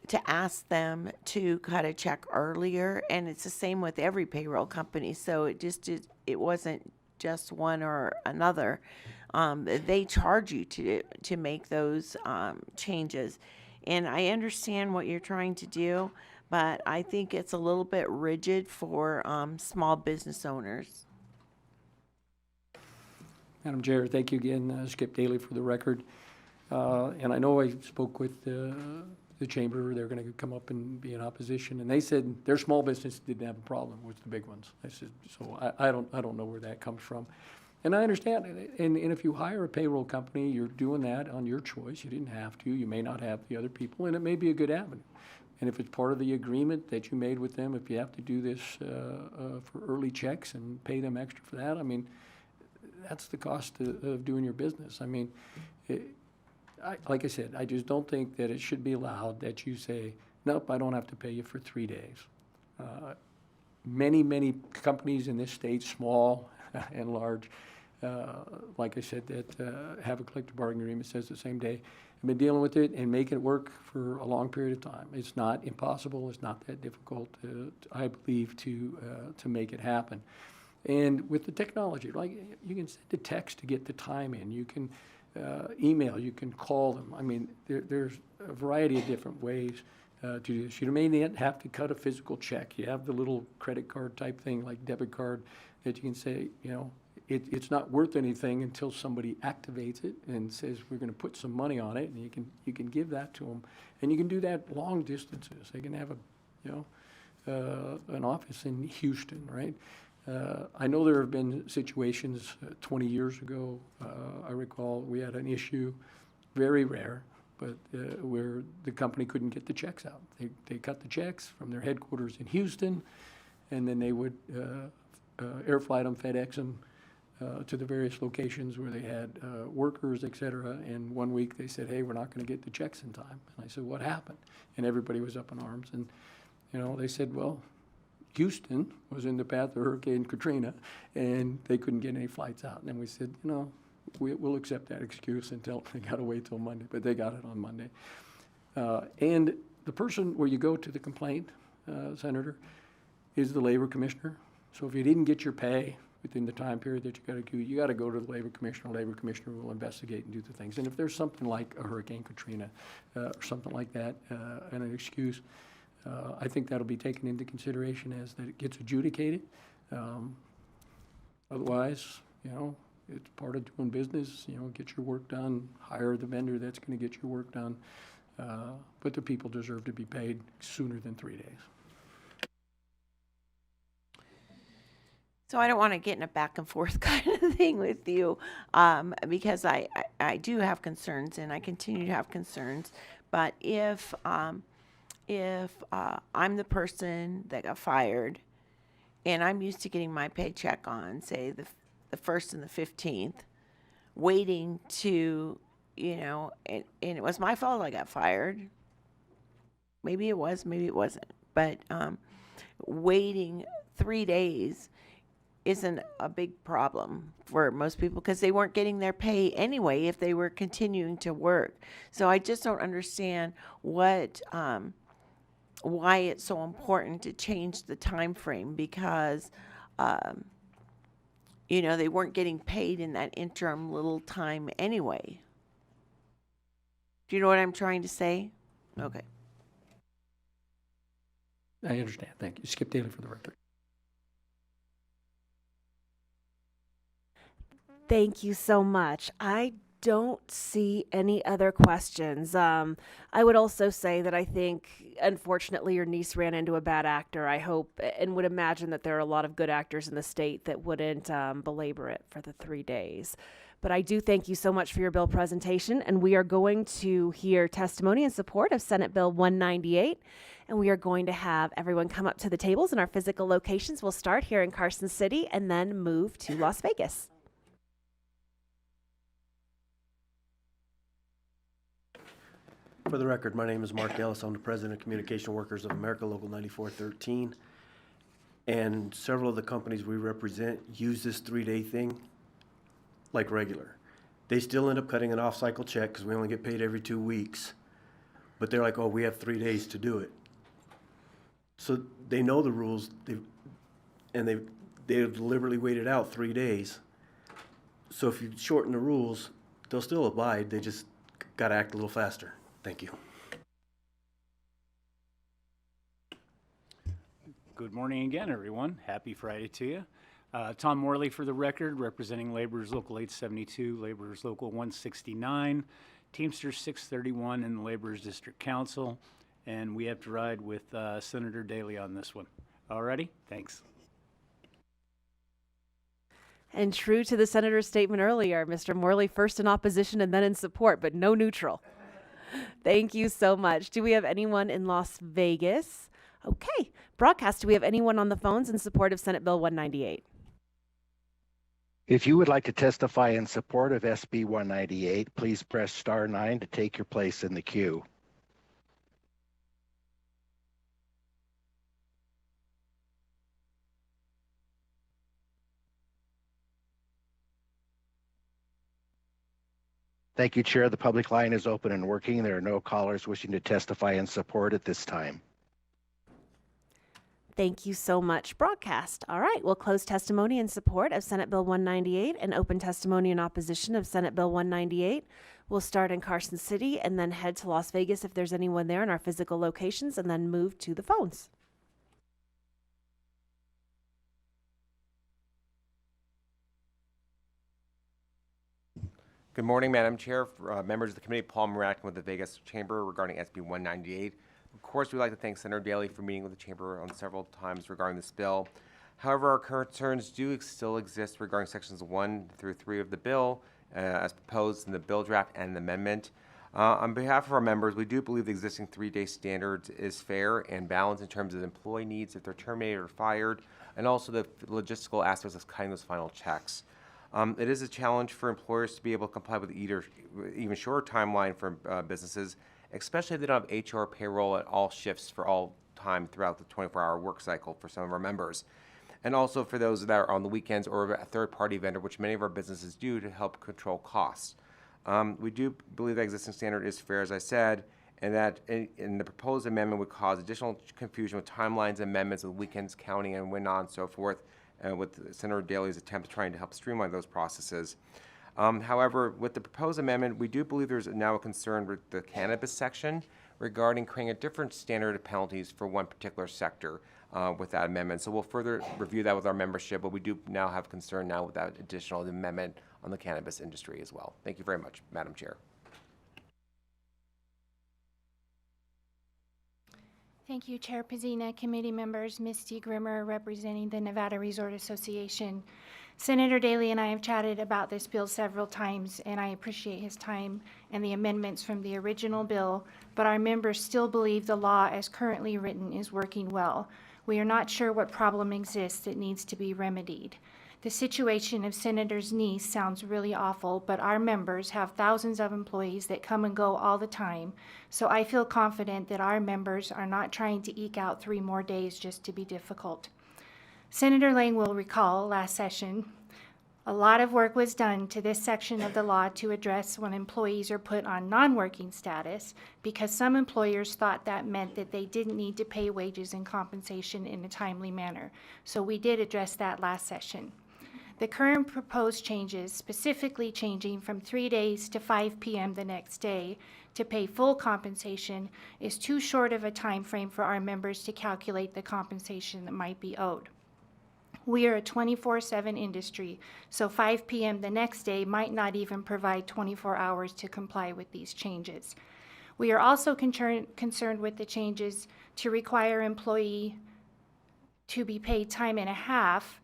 S2: to ask them to cut a check earlier, and it's the same with every payroll company. So it wasn't just one or another. They charge you to make those changes, and I understand what you're trying to do, but I think it's a little bit rigid for small business owners.
S3: Madam Chair, thank you again, Skip Daly, for the record. And I know I spoke with the chamber. They're going to come up and be in opposition, and they said their small business didn't have a problem with the big ones. I said, so I don't know where that comes from. And I understand it. And if you hire a payroll company, you're doing that on your choice. You didn't have to. You may not have the other people, and it may be a good avenue. And if it's part of the agreement that you made with them, if you have to do this for early checks and pay them extra for that, I mean, that's the cost of doing your business. I mean, like I said, I just don't think that it should be allowed that you say, nope, I don't have to pay you for 3 days. Many companies in this state, small and large, like I said, that have a collective bargaining agreement says the same day. I've been dealing with it and making it work for a long period of time. It's not impossible. It's not that difficult, I believe, to make it happen. And with the technology, like you can send a text to get the time in. You can email. You can call them. I mean, there's a variety of different ways to do this. You may not have to cut a physical check. You have the little credit card type thing, like debit card, that you can say, it's not worth anything until somebody activates it and says we're going to put some money on it, and you can give that to them, and you can do that long distances. They can have an office in Houston, right? I know there have been situations 20 years ago. I recall we had an issue, very rare, but where the company couldn't get the checks out. They cut the checks from their headquarters in Houston, and then they would air flight them, FedEx them to the various locations where they had workers, et cetera. And one week they said, hey, we're not going to get the checks in time. And I said, what happened? And everybody was up in arms. And, they said, well, Houston was in the path of Hurricane Katrina, and they couldn't get any flights out. And we said, we'll accept that excuse until they got to wait till Monday. But they got it on Monday. And the person where you go to the complaint, Senator, is the labor commissioner. So if you didn't get your pay, within the time period that you got to do, you got to go to the Labor Commissioner. Labor Commissioner will investigate and do the things. And if there's something like a Hurricane Katrina or something like that, and an excuse, I think that'll be taken into consideration as that it gets adjudicated. Otherwise, you know, it's part of doing business. You know, get your work done, hire the vendor that's going to get your work done. But the people deserve to be paid sooner than 3 days.
S2: So I don't want to get in a back and forth kind of thing with you, because I do have concerns and I continue to have concerns. But if I'm the person that got fired and I'm used to getting my paycheck on, say, the 1st and the 15th, waiting to, you know, and it was my fault I got fired. Maybe it was, maybe it wasn't. But waiting 3 days isn't a big problem for most people because they weren't getting their pay anyway if they were continuing to work. So I just don't understand why it's so important to change the time frame because, you know, they weren't getting paid in that interim little time anyway. Do you know what I'm trying to say? Okay.
S3: I understand. Thank you. Skip Daly for the record.
S1: Thank you so much. I don't see any other questions. I would also say that I think, unfortunately, your niece ran into a bad actor. I hope and would imagine that there are a lot of good actors in the state that wouldn't belabor it for the 3 days. But I do thank you so much for your bill presentation, and we are going to hear testimony in support of Senate Bill 198, and we are going to have everyone come up to the tables in our physical locations. We'll start here in Carson City and then move to Las Vegas.
S6: For the record, my name is Mark Ellis. I'm the President of Communication Workers of America, Local 9413. And several of the companies we represent use this 3-day thing like regular. They still end up cutting an off-cycle check because we only get paid every 2 weeks. But they're like, oh, we have 3 days to do it. So they know the rules, they've deliberately waited out 3 days. So if you shorten the rules, they'll still abide. They just got to act a little faster. Thank you.
S18: Good morning again, everyone. Happy Friday to you. Tom Morley for the record, representing Laborers Local 872, Laborers Local 169, Teamsters 631, and the Laborers District Council. And we have to ride with Senator Daly on this one. Alrighty, thanks.
S1: And true to the senator's statement earlier, Mr. Morley first in opposition and then in support, but no neutral. Thank you so much. Do we have anyone in Las Vegas? Okay. Broadcast, do we have anyone on the phones in support of Senate Bill 198?
S11: If you would like to testify in support of SB 198, please press star 9 to take your place in the queue. Thank you, Chair. The public line is open and working. There are no callers wishing to testify in support at this time.
S1: Thank you so much, Broadcast. All right, we'll close testimony in support of Senate Bill 198 and open testimony in opposition of Senate Bill 198. We'll start in Carson City and then head to Las Vegas if there's anyone there in our physical locations and then move to the phones.
S19: Good morning, Madam Chair, members of the committee. Paul Moratin with the Vegas Chamber regarding SB 198. Of course, we'd like to thank Senator Daly for meeting with the Chamber on several times regarding this bill. However, our concerns do still exist regarding sections 1 through 3 of the bill as proposed in the bill draft and the amendment. On behalf of our members, we do believe the existing 3-day standard is fair and balanced in terms of employee needs if they're terminated or fired, and also the logistical aspects of cutting those final checks. It is a challenge for employers to be able to comply with even shorter timeline for businesses, especially if they don't have HR payroll at all shifts for all time throughout the 24-hour work cycle for some of our members. And also for those that are on the weekends or a third-party vendor, which many of our businesses do to help control costs. We do believe that existing standard is fair, as I said, and that in the proposed amendment would cause additional confusion with timelines, amendments of weekends, counting, and when on and so forth. with Senator Daley's attempt trying to help streamline those processes. However, with the proposed amendment, we do believe there's now a concern with the cannabis section regarding creating a different standard of penalties for one particular sector with that amendment. So we'll further review that with our membership, but we do now have concern now with that additional amendment on the cannabis industry as well. Thank you very much, Madam Chair.
S17: Thank you, Chair Pazina, committee members, Misty Grimmer representing the Nevada Resort Association. Senator Daley and I have chatted about this bill several times, and I appreciate his time and the amendments from the original bill, but our members still believe the law as currently written is working well. We are not sure what problem exists that needs to be remedied. The situation of Senator's niece sounds really awful, but our members have thousands of employees that come and go all the time, so I feel confident that our members are not trying to eke out 3 more days just to be difficult. Senator Lang will recall last session, a lot of work was done to this section of the law to address when employees are put on non-working status because some employers thought that meant that they didn't need to pay wages and compensation in a timely manner. So we did address that last session. The current proposed changes, specifically changing from 3 days to 5 p.m. the next day to pay full compensation, is too short of a time frame for our members to calculate the compensation that might be owed. We are a 24/7 industry, so 5 p.m. the next day might not even provide 24 hours to comply with these changes. We are also concerned with the changes to require employee to be paid time and a half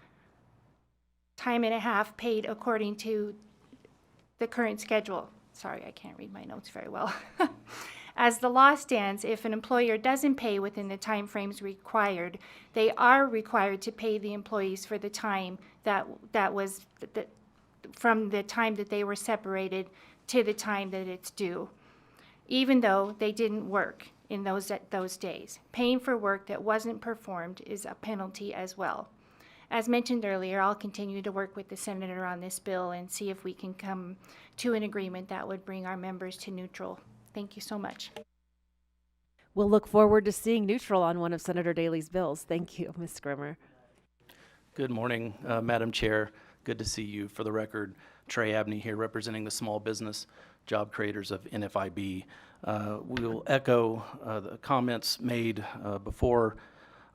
S17: paid according to the current schedule. Sorry, I can't read my notes very well. As the law stands, if an employer doesn't pay within the time frames required, they are required to pay the employees for the time from the time that they were separated to the time that it's due, even though they didn't work in those days. Paying for work that wasn't performed is a penalty as well. As mentioned earlier, I'll continue to work with the senator on this bill and see if we can come to an agreement that would bring our members to neutral. Thank you so much.
S1: We'll look forward to seeing neutral on one of Senator Daley's bills. Thank you, Ms. Grimmer.
S4: Good morning, Madam Chair. Good to see you. For the record, Trey Abney here representing the small business job creators of NFIB. We will echo the comments made before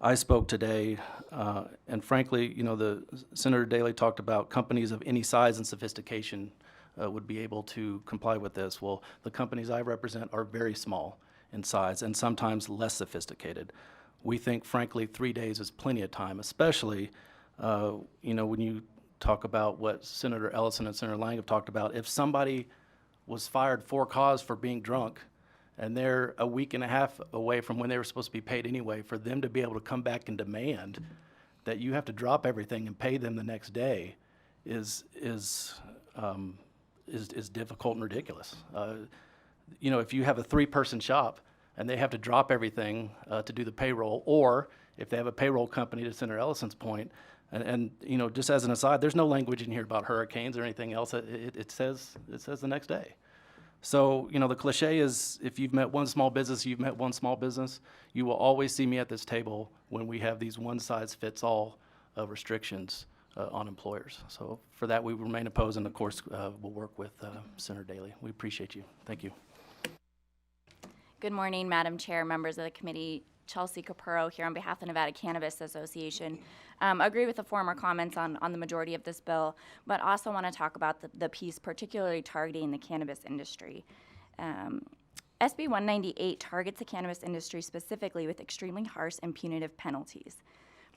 S4: I spoke today, and frankly, you know, the Senator Daley talked about companies of any size and sophistication would be able to comply with this. Well, the companies I represent are very small in size and sometimes less sophisticated. We think, frankly, 3 days is plenty of time, especially, you know, when you talk about what Senator Ellison and Senator Lang have talked about. If somebody was fired for cause for being drunk, and they're a week and a half away from when they were supposed to be paid anyway, for them to be able to come back and demand that you have to drop everything and pay them the next day is difficult and ridiculous. You know, if you have a 3-person shop and they have to drop everything to do the payroll, or if they have a payroll company, to Senator Ellison's point, and you know, just as an aside, there's no language in here about hurricanes or anything else. It says the next day. So, you know, the cliche is, if you've met one small business, you've met one small business. You will always see me at this table when we have these one-size-fits-all restrictions on employers. So for that, we remain opposed, and of course, we'll work with Senator Daley. We appreciate you. Thank you.
S22: Good morning, Madam Chair, members of the committee. Chelsea Capurro here on behalf of the Nevada Cannabis Association. I agree with the former comments on the majority of this bill, but also want to talk about the piece particularly targeting the cannabis industry. SB 198 targets the cannabis industry specifically with extremely harsh and punitive penalties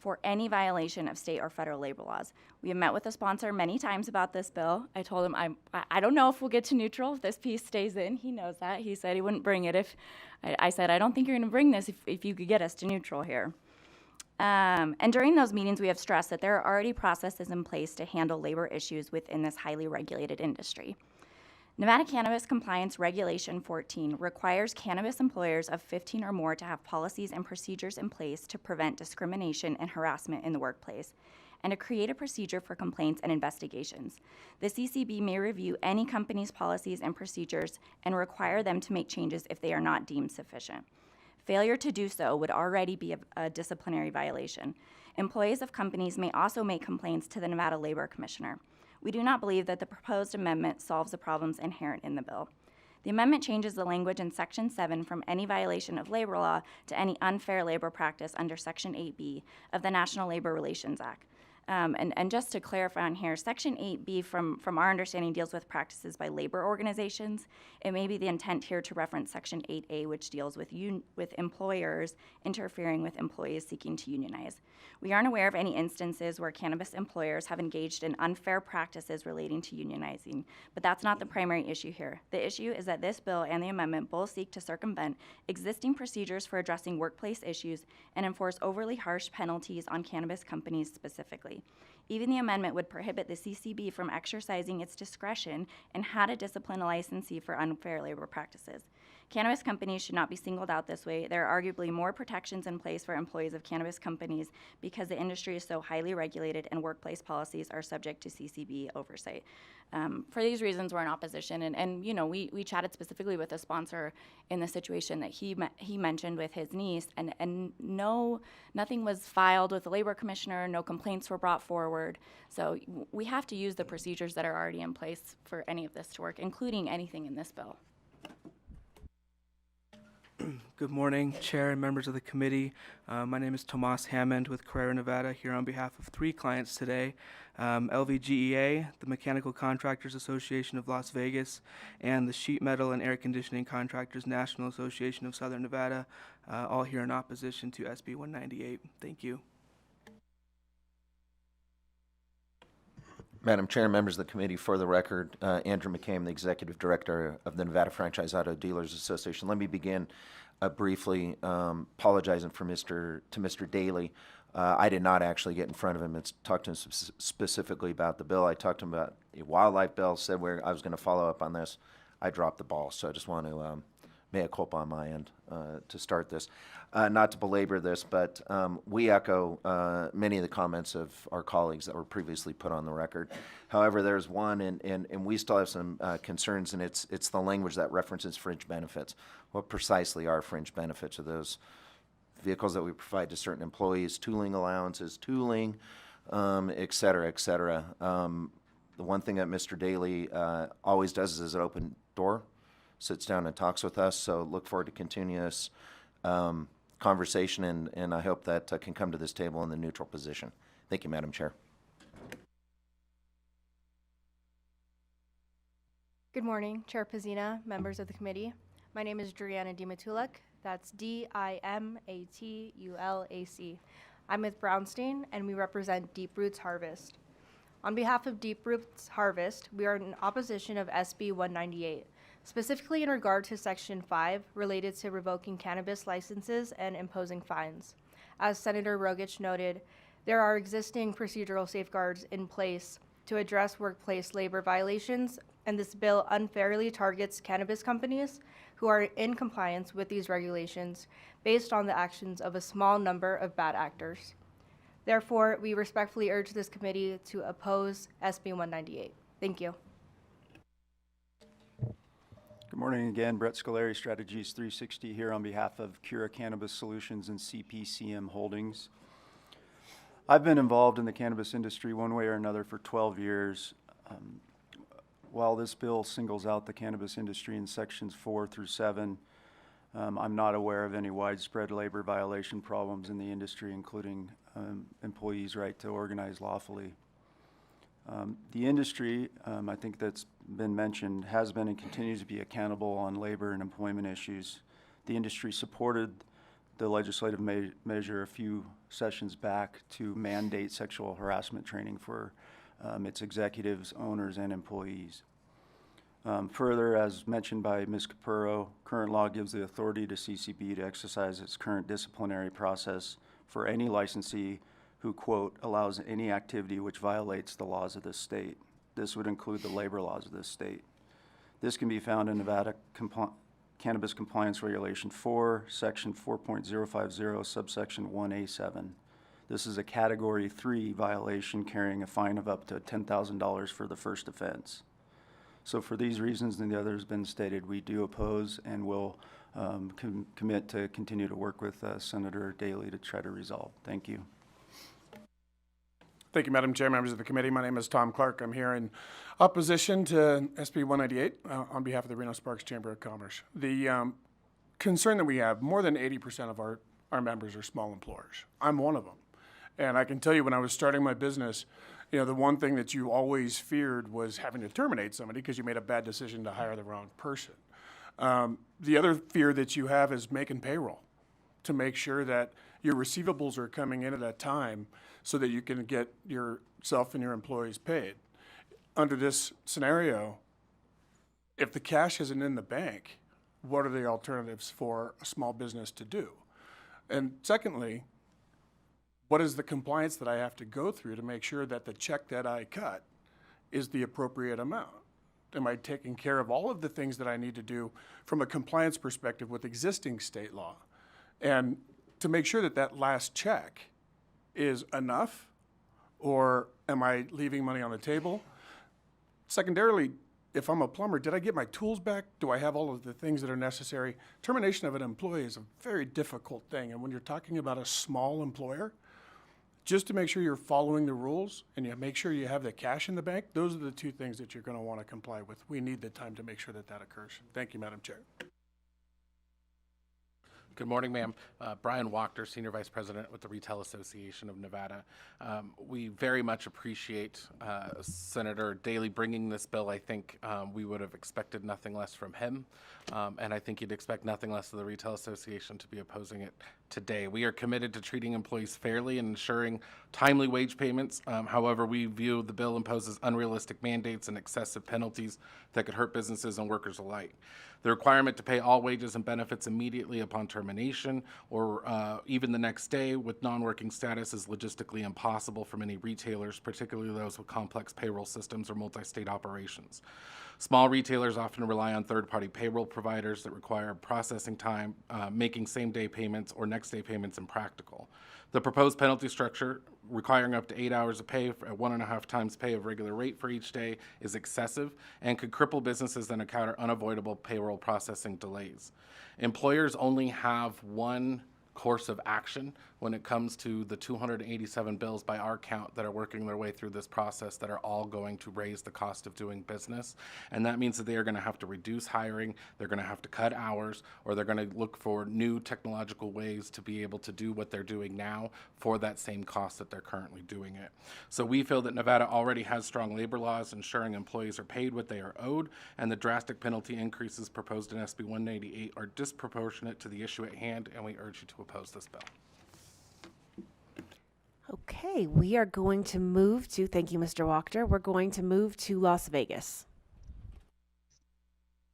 S22: for any violation of state or federal labor laws. We have met with the sponsor many times about this bill. I told him I don't know if we'll get to neutral if this piece stays in. He knows that. He said he wouldn't bring it if, I said, I don't think you're gonna bring this if you could get us to neutral here. And during those meetings, we have stressed that there are already processes in place to handle labor issues within this highly regulated industry. Nevada Cannabis Compliance Regulation 14 requires cannabis employers of 15 or more to have policies and procedures in place to prevent discrimination and harassment in the workplace, and to create a procedure for complaints and investigations. The CCB may review any company's policies and procedures and require them to make changes if they are not deemed sufficient. Failure to do so would already be a disciplinary violation. Employees of companies may also make complaints to the Nevada Labor Commissioner. We do not believe that the proposed amendment solves the problems inherent in the bill. The amendment changes the language in Section 7 from any violation of labor law to any unfair labor practice under Section 8B of the National Labor Relations Act. And just to clarify on here, Section 8B, from our understanding, deals with practices by labor organizations. It may be the intent here to reference Section 8A, which deals with employers interfering with employees seeking to unionize. We aren't aware of any instances where cannabis employers have engaged in unfair practices relating to unionizing, but that's not the primary issue here. The issue is that this bill and the amendment both seek to circumvent existing procedures for addressing workplace issues and enforce overly harsh penalties on cannabis companies specifically. Even the amendment would prohibit the CCB from exercising its discretion in how to discipline a licensee for unfair labor practices. Cannabis companies should not be singled out this way. There are arguably more protections in place for employees of cannabis companies because the industry is so highly regulated and workplace policies are subject to CCB oversight. For these reasons, we're in opposition, and you know, we chatted specifically with a sponsor in the situation that he mentioned with his niece, and nothing was filed with the labor commissioner, no complaints were brought forward. So we have to use the procedures that are already in place for any of this to work, including anything in this bill.
S7: Good morning, Chair and members of the committee. My name is Tomas Hammond with Carrera, Nevada, here on behalf of 3 clients today. LVGEA, the Mechanical Contractors Association of Las Vegas, and the Sheet Metal and Air Conditioning Contractors National Association of Southern Nevada, all here in opposition to SB 198. Thank you.
S8: Madam Chair, members of the committee, for the record, Andrew McCabe, the Executive Director of the Nevada Franchise Auto Dealers Association. Let me begin briefly apologizing to Mr. Daly. I did not actually get in front of him and talk to him specifically about the bill. I talked to him about a wildlife bill, said I was going to follow up on this. I dropped the ball, so I just want to mea culpa on my end to start this. Not to belabor this, but we echo many of the comments of our colleagues that were previously put on the record. However, there's one, and we still have some concerns, and it's the language that references fringe benefits. What precisely are fringe benefits of those vehicles that we provide to certain employees, tooling allowances, tooling, et cetera, et cetera. The one thing that Mr. Daly always does is an open door, sits down and talks with us, so look forward to continuous conversation, and I hope that can come to this table in the neutral position. Thank you, Madam Chair.
S23: Good morning, Chair Pazina, members of the committee. My name is Driana Dimatulak. That's Dimatulac. I'm with Brownstein, and we represent Deep Roots Harvest. On behalf of Deep Roots Harvest, we are in opposition of SB 198, specifically in regard to Section 5 related to revoking cannabis licenses and imposing fines. As Senator Rogich noted, there are existing procedural safeguards in place to address workplace labor violations, and this bill unfairly targets cannabis companies who are in compliance with these regulations based on the actions of a small number of bad actors. Therefore, we respectfully urge this committee to oppose SB 198. Thank you.
S16: Good morning again. Brett Scolari, Strategies 360 here on behalf of Cura Cannabis Solutions and CPCM Holdings. I've been involved in the cannabis industry one way or another for 12 years. While this bill singles out the cannabis industry in sections 4 through 7, I'm not aware of any widespread labor violation problems in the industry, including employees' right to organize lawfully. The industry, I think that's been mentioned, has been and continues to be accountable on labor and employment issues. The industry supported the legislative measure a few sessions back to mandate sexual harassment training for its executives, owners, and employees. Further, as mentioned by Ms. Capurro, current law gives the authority to CCB to exercise its current disciplinary process for any licensee who, quote, allows any activity which violates the laws of this state. This would include the labor laws of this state. This can be found in Nevada Cannabis Compliance Regulation 4, Section 4.050, subsection 1A7. This is a Category 3 violation carrying a fine of up to $10,000 for the first offense. So for these reasons and the others been stated, we do oppose and will commit to continue to work with Senator Daley to try to resolve. Thank you.
S9: Thank you, Madam Chair, members of the committee. My name is Tom Clark. I'm here in opposition to SB 198 on behalf of the Reno-Sparks Chamber of Commerce. The concern that we have, more than 80% of our members are small employers. I'm one of them. And I can tell you when I was starting my business, the one thing that you always feared was having to terminate somebody because you made a bad decision to hire the wrong person. The other fear that you have is making payroll to make sure that your receivables are coming in at a time so that you can get yourself and your employees paid. Under this scenario, if the cash isn't in the bank, what are the alternatives for a small business to do? And secondly, what is the compliance that I have to go through to make sure that the check that I cut is the appropriate amount? Am I taking care of all of the things that I need to do from a compliance perspective with existing state law? And to make sure that that last check is enough, or am I leaving money on the table? Secondarily, if I'm a plumber, did I get my tools back? Do I have all of the things that are necessary? Termination of an employee is a very difficult thing. And when you're talking about a small employer, just to make sure you're following the rules and you make sure you have the cash in the bank, those are the two things that you're going to want to comply with. We need the time to make sure that that occurs. Thank you, Madam Chair.
S10: Good morning, ma'am. Brian Wachter, Senior Vice President with the Retail Association of Nevada. We very much appreciate Senator Daley bringing this bill. I think we would have expected nothing less from him, and I think you'd expect nothing less of the Retail Association to be opposing it today. We are committed to treating employees fairly and ensuring timely wage payments. However, we view the bill imposes unrealistic mandates and excessive penalties that could hurt businesses and workers alike. The requirement to pay all wages and benefits immediately upon termination or even the next day with non-working status is logistically impossible for many retailers, particularly those with complex payroll systems or multi-state operations. Small retailers often rely on third-party payroll providers that require processing time, making same-day payments or next-day payments impractical. The proposed penalty structure, requiring up to 8 hours of pay at 1.5 times pay of regular rate for each day, is excessive and could cripple businesses that encounter unavoidable payroll processing delays. Employers only have one course of action when it comes to the 287 bills by our count that are working their way through this process that are all going to raise the cost of doing business. And that means that they are going to have to reduce hiring, they're going to have to cut hours, or they're going to look for new technological ways to be able to do what they're doing now for that same cost that they're currently doing it. So we feel that Nevada already has strong labor laws ensuring employees are paid what they are owed, and the drastic penalty increases proposed in SB 198 are disproportionate to the issue at hand, and we urge you to oppose this bill.
S1: Okay, we are going to move to, thank you, Mr. Wachter. We're going to move to Las Vegas.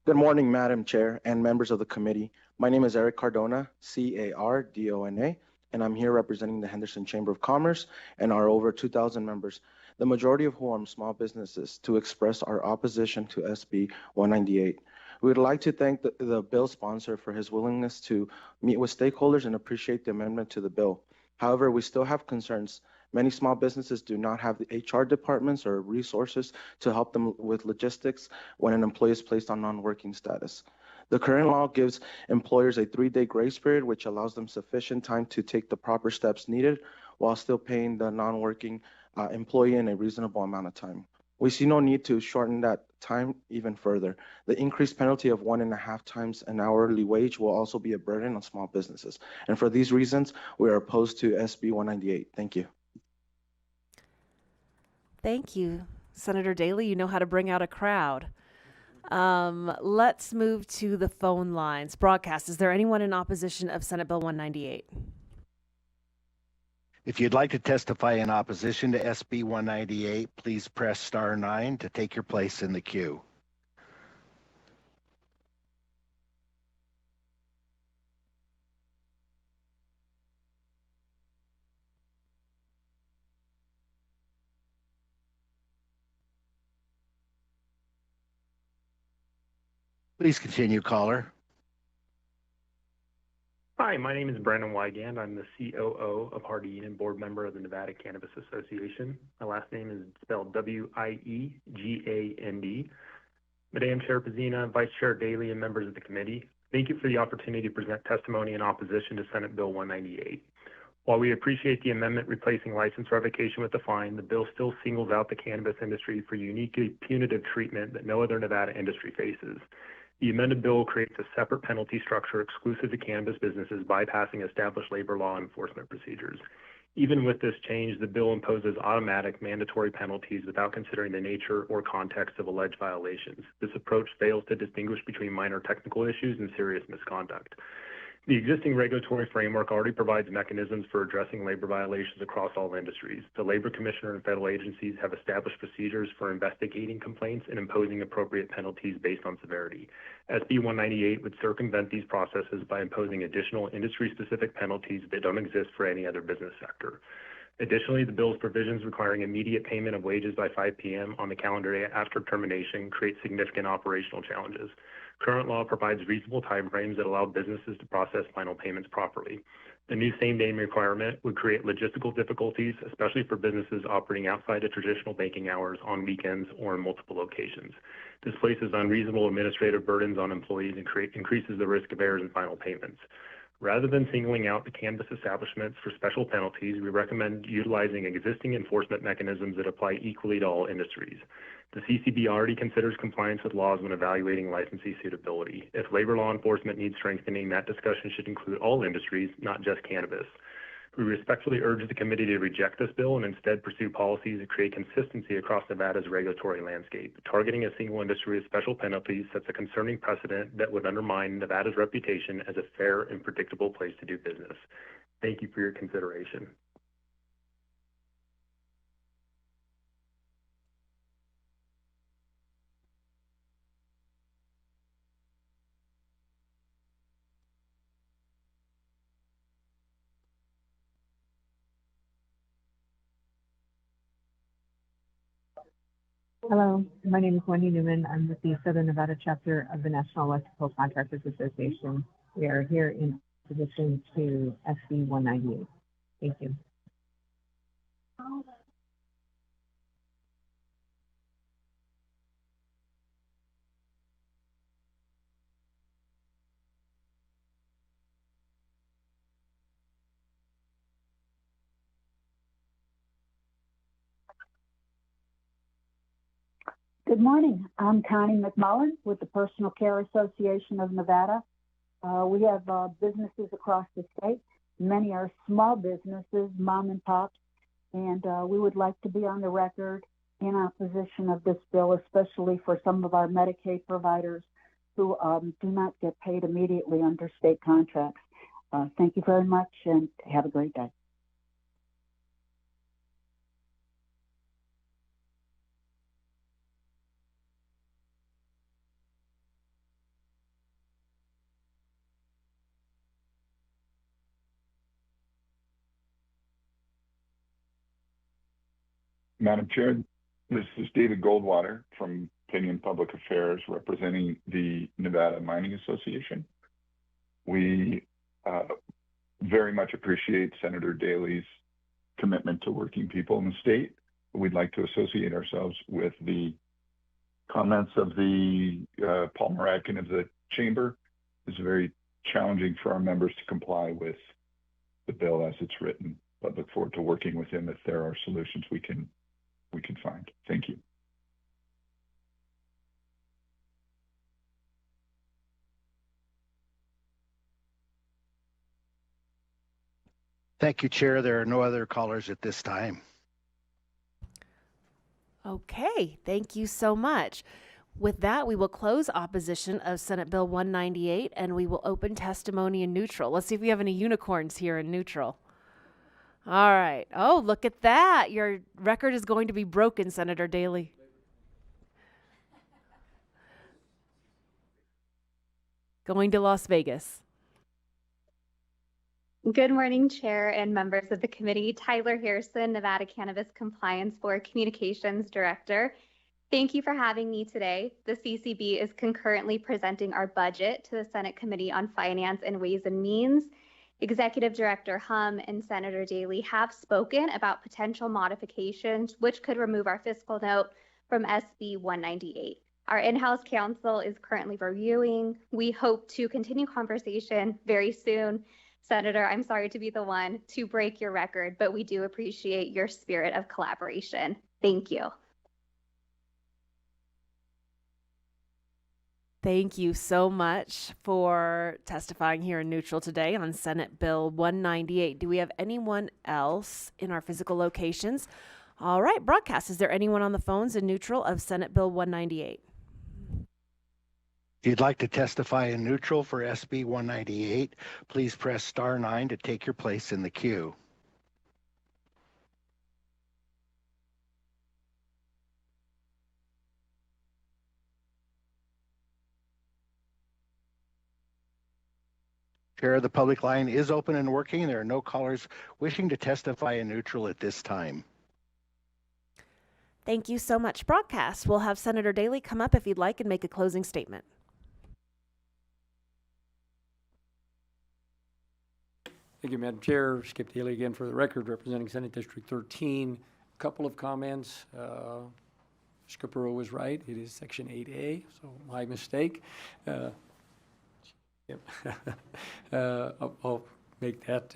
S12: Good morning, Madam Chair and members of the committee. My name is Eric Cardona, C-A-R-D-O-N-A, and I'm here representing the Henderson Chamber of Commerce and our over 2,000 members, the majority of whom are small businesses, to express our opposition to SB 198. We would like to thank the bill sponsor for his willingness to meet with stakeholders and appreciate the amendment to the bill. However, we still have concerns. Many small businesses do not have the HR departments or resources to help them with logistics when an employee is placed on non-working status. The current law gives employers a 3-day grace period, which allows them sufficient time to take the proper steps needed while still paying the non-working employee in a reasonable amount of time. We see no need to shorten that time even further. The increased penalty of 1.5 times an hourly wage will also be a burden on small businesses. And for these reasons, we are opposed to SB 198. Thank you.
S1: Thank you, Senator Daley. You know how to bring out a crowd. Let's move to the phone lines. Broadcast, is there anyone in opposition of Senate Bill 198?
S11: If you'd like to testify in opposition to SB 198, please press star 9 to take your place in the queue. Please continue, caller.
S24: Hi, my name is Brandon Wygand. I'm the COO of Hardy and board member of the Nevada Cannabis Association. My last name is spelled W-I-E-G-A-N-D. Madam Chair Pazina, Vice Chair Daly, and members of the committee, thank you for the opportunity to present testimony in opposition to Senate Bill 198. While we appreciate the amendment replacing license revocation with a fine, the bill still singles out the cannabis industry for uniquely punitive treatment that no other Nevada industry faces. The amended bill creates a separate penalty structure exclusive to cannabis businesses, bypassing established labor law enforcement procedures. Even with this change, the bill imposes automatic mandatory penalties without considering the nature or context of alleged violations. This approach fails to distinguish between minor technical issues and serious misconduct. The existing regulatory framework already provides mechanisms for addressing labor violations across all industries. The Labor Commissioner and federal agencies have established procedures for investigating complaints and imposing appropriate penalties based on severity. SB 198 would circumvent these processes by imposing additional industry-specific penalties that don't exist for any other business sector. Additionally, the bill's provisions requiring immediate payment of wages by 5 p.m. on the calendar day after termination create significant operational challenges. Current law provides reasonable timeframes that allow businesses to process final payments properly. The new same-day requirement would create logistical difficulties, especially for businesses operating outside of traditional banking hours on weekends or in multiple locations. This places unreasonable administrative burdens on employees and increases the risk of errors in final payments. Rather than singling out the cannabis establishments for special penalties, we recommend utilizing existing enforcement mechanisms that apply equally to all industries. The CCB already considers compliance with laws when evaluating licensee suitability. If labor law enforcement needs strengthening, that discussion should include all industries, not just cannabis. We respectfully urge the committee to reject this bill and instead pursue policies that create consistency across Nevada's regulatory landscape. Targeting a single industry with special penalties sets a concerning precedent that would undermine Nevada's reputation as a fair and predictable place to do business. Thank you for your consideration.
S13: Hello, my name is Wendy Newman. I'm with the Southern Nevada chapter of the National Electrical Contractors Association. We are here in opposition to SB 198. Thank you.
S14: Good morning. I'm Connie McMullen with the Personal Care Association of Nevada. We have businesses across the state. Many are small businesses, mom and pops, and we would like to be on the record in opposition of this bill, especially for some of our Medicaid providers who do not get paid immediately under state contracts. Thank you very much and have a great day.
S15: Madam Chair, this is David Goldwater from Opinion Public Affairs representing the Nevada Mining Association. We very much appreciate Senator Daley's commitment to working people in the state. We'd like to associate ourselves with the comments of the Paul Moradkin of the Chamber. It's very challenging for our members to comply with the bill as it's written, but look forward to working with him if there are solutions we can find. Thank you.
S11: Thank you, Chair. There are no other callers at this time.
S1: Okay, thank you so much. With that, we will close opposition of Senate Bill 198 and we will open testimony in neutral. Let's see if we have any unicorns here in neutral. All right. Oh, look at that. Your record is going to be broken, Senator Daley. Going to Las Vegas.
S20: Good morning, Chair and members of the committee. Tyler Harrison, Nevada Cannabis Compliance Board Communications Director. Thank you for having me today. The CCB is concurrently presenting our budget to the Senate Committee on Finance and Ways and Means. Executive Director Hum and Senator Daley have spoken about potential modifications which could remove our fiscal note from SB 198. Our in-house counsel is currently reviewing. We hope to continue conversation very soon. Senator, I'm sorry to be the one to break your record, but we do appreciate your spirit of collaboration. Thank you.
S1: Thank you so much for testifying here in neutral today on Senate Bill 198. Do we have anyone else in our physical locations? All right, broadcast. Is there anyone on the phones in neutral of Senate Bill 198?
S11: If you'd like to testify in neutral for SB 198, please press star 9 to take your place in the queue. Chair, the public line is open and working. There are no callers wishing to testify in neutral at this time.
S1: Thank you so much, broadcast. We'll have Senator Daly come up if he'd like and make a closing statement.
S2: Thank you, Madam Chair. Skip Daly again for the record, representing Senate District 13. A couple of comments. Skipper was right. It is Section 8A, so my mistake. Yep. I'll make that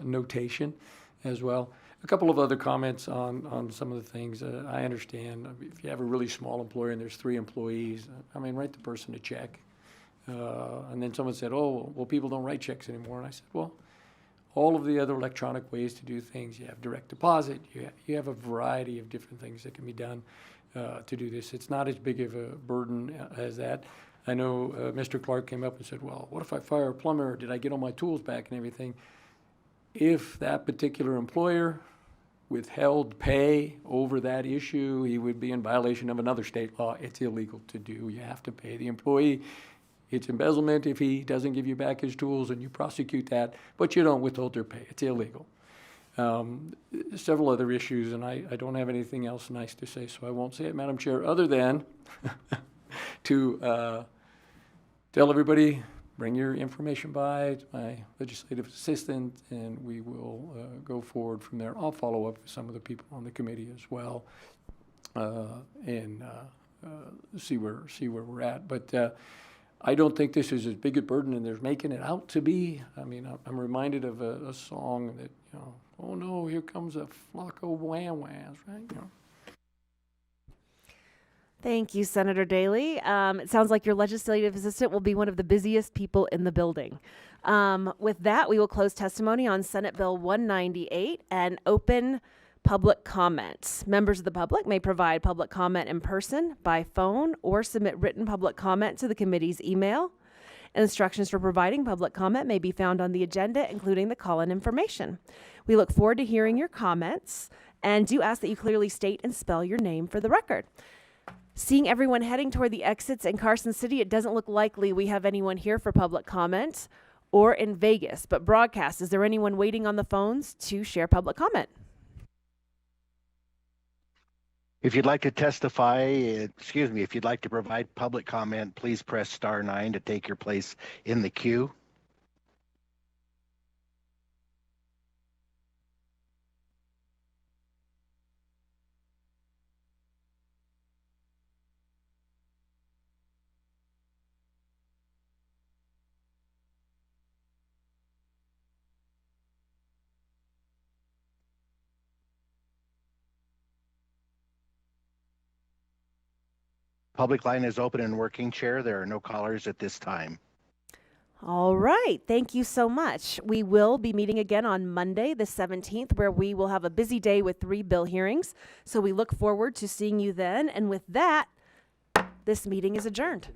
S2: notation as well. A couple of other comments on some of the things. I understand if you have a really small employer and there's 3 employees, I mean, write the person a check. And then someone said, oh, well, people don't write checks anymore. And I said, well, all of the other electronic ways to do things, you have direct deposit, you have a variety of different things that can be done to do this. It's not as big of a burden as that. I know Mr. Clark came up and said, well, what if I fire a plumber? Did I get all my tools back and everything? If that particular employer withheld pay over that issue, he would be in violation of another state law. It's illegal to do. You have to pay the employee. It's embezzlement if he doesn't give you back his tools and you prosecute that, but you don't withhold their pay. It's illegal. Several other issues, and I don't have anything else nice to say, so I won't say it, Madam Chair, other than to tell everybody, bring your information by to my legislative assistant, and we will go forward from there. I'll follow up with some of the people on the committee as well, and see where we're at. But I don't think this is as big a burden as they're making it out to be. I mean, I'm reminded of a song that, you know, oh no, here comes a flock of wham-whams, right? You know.
S1: Thank you, Senator Daly. It sounds like your legislative assistant will be one of the busiest people in the building. With that, we will close testimony on Senate Bill 198 and open public comments. Members of the public may provide public comment in person, by phone, or submit written public comment to the committee's email. Instructions for providing public comment may be found on the agenda, including the call-in information. We look forward to hearing your comments and do ask that you clearly state and spell your name for the record. Seeing everyone heading toward the exits in Carson City, it doesn't look likely we have anyone here for public comment or in Vegas. But broadcast, is there anyone waiting on the phones to share public comment?
S11: If you'd like to testify, if you'd like to provide public comment, please press star 9 to take your place in the queue. Public line is open and working, Chair. There are no callers at this time.
S1: All right. Thank you so much. We will be meeting again on Monday, the 17th, where we will have a busy day with 3 bill hearings. So we look forward to seeing you then. And with that, this meeting is adjourned.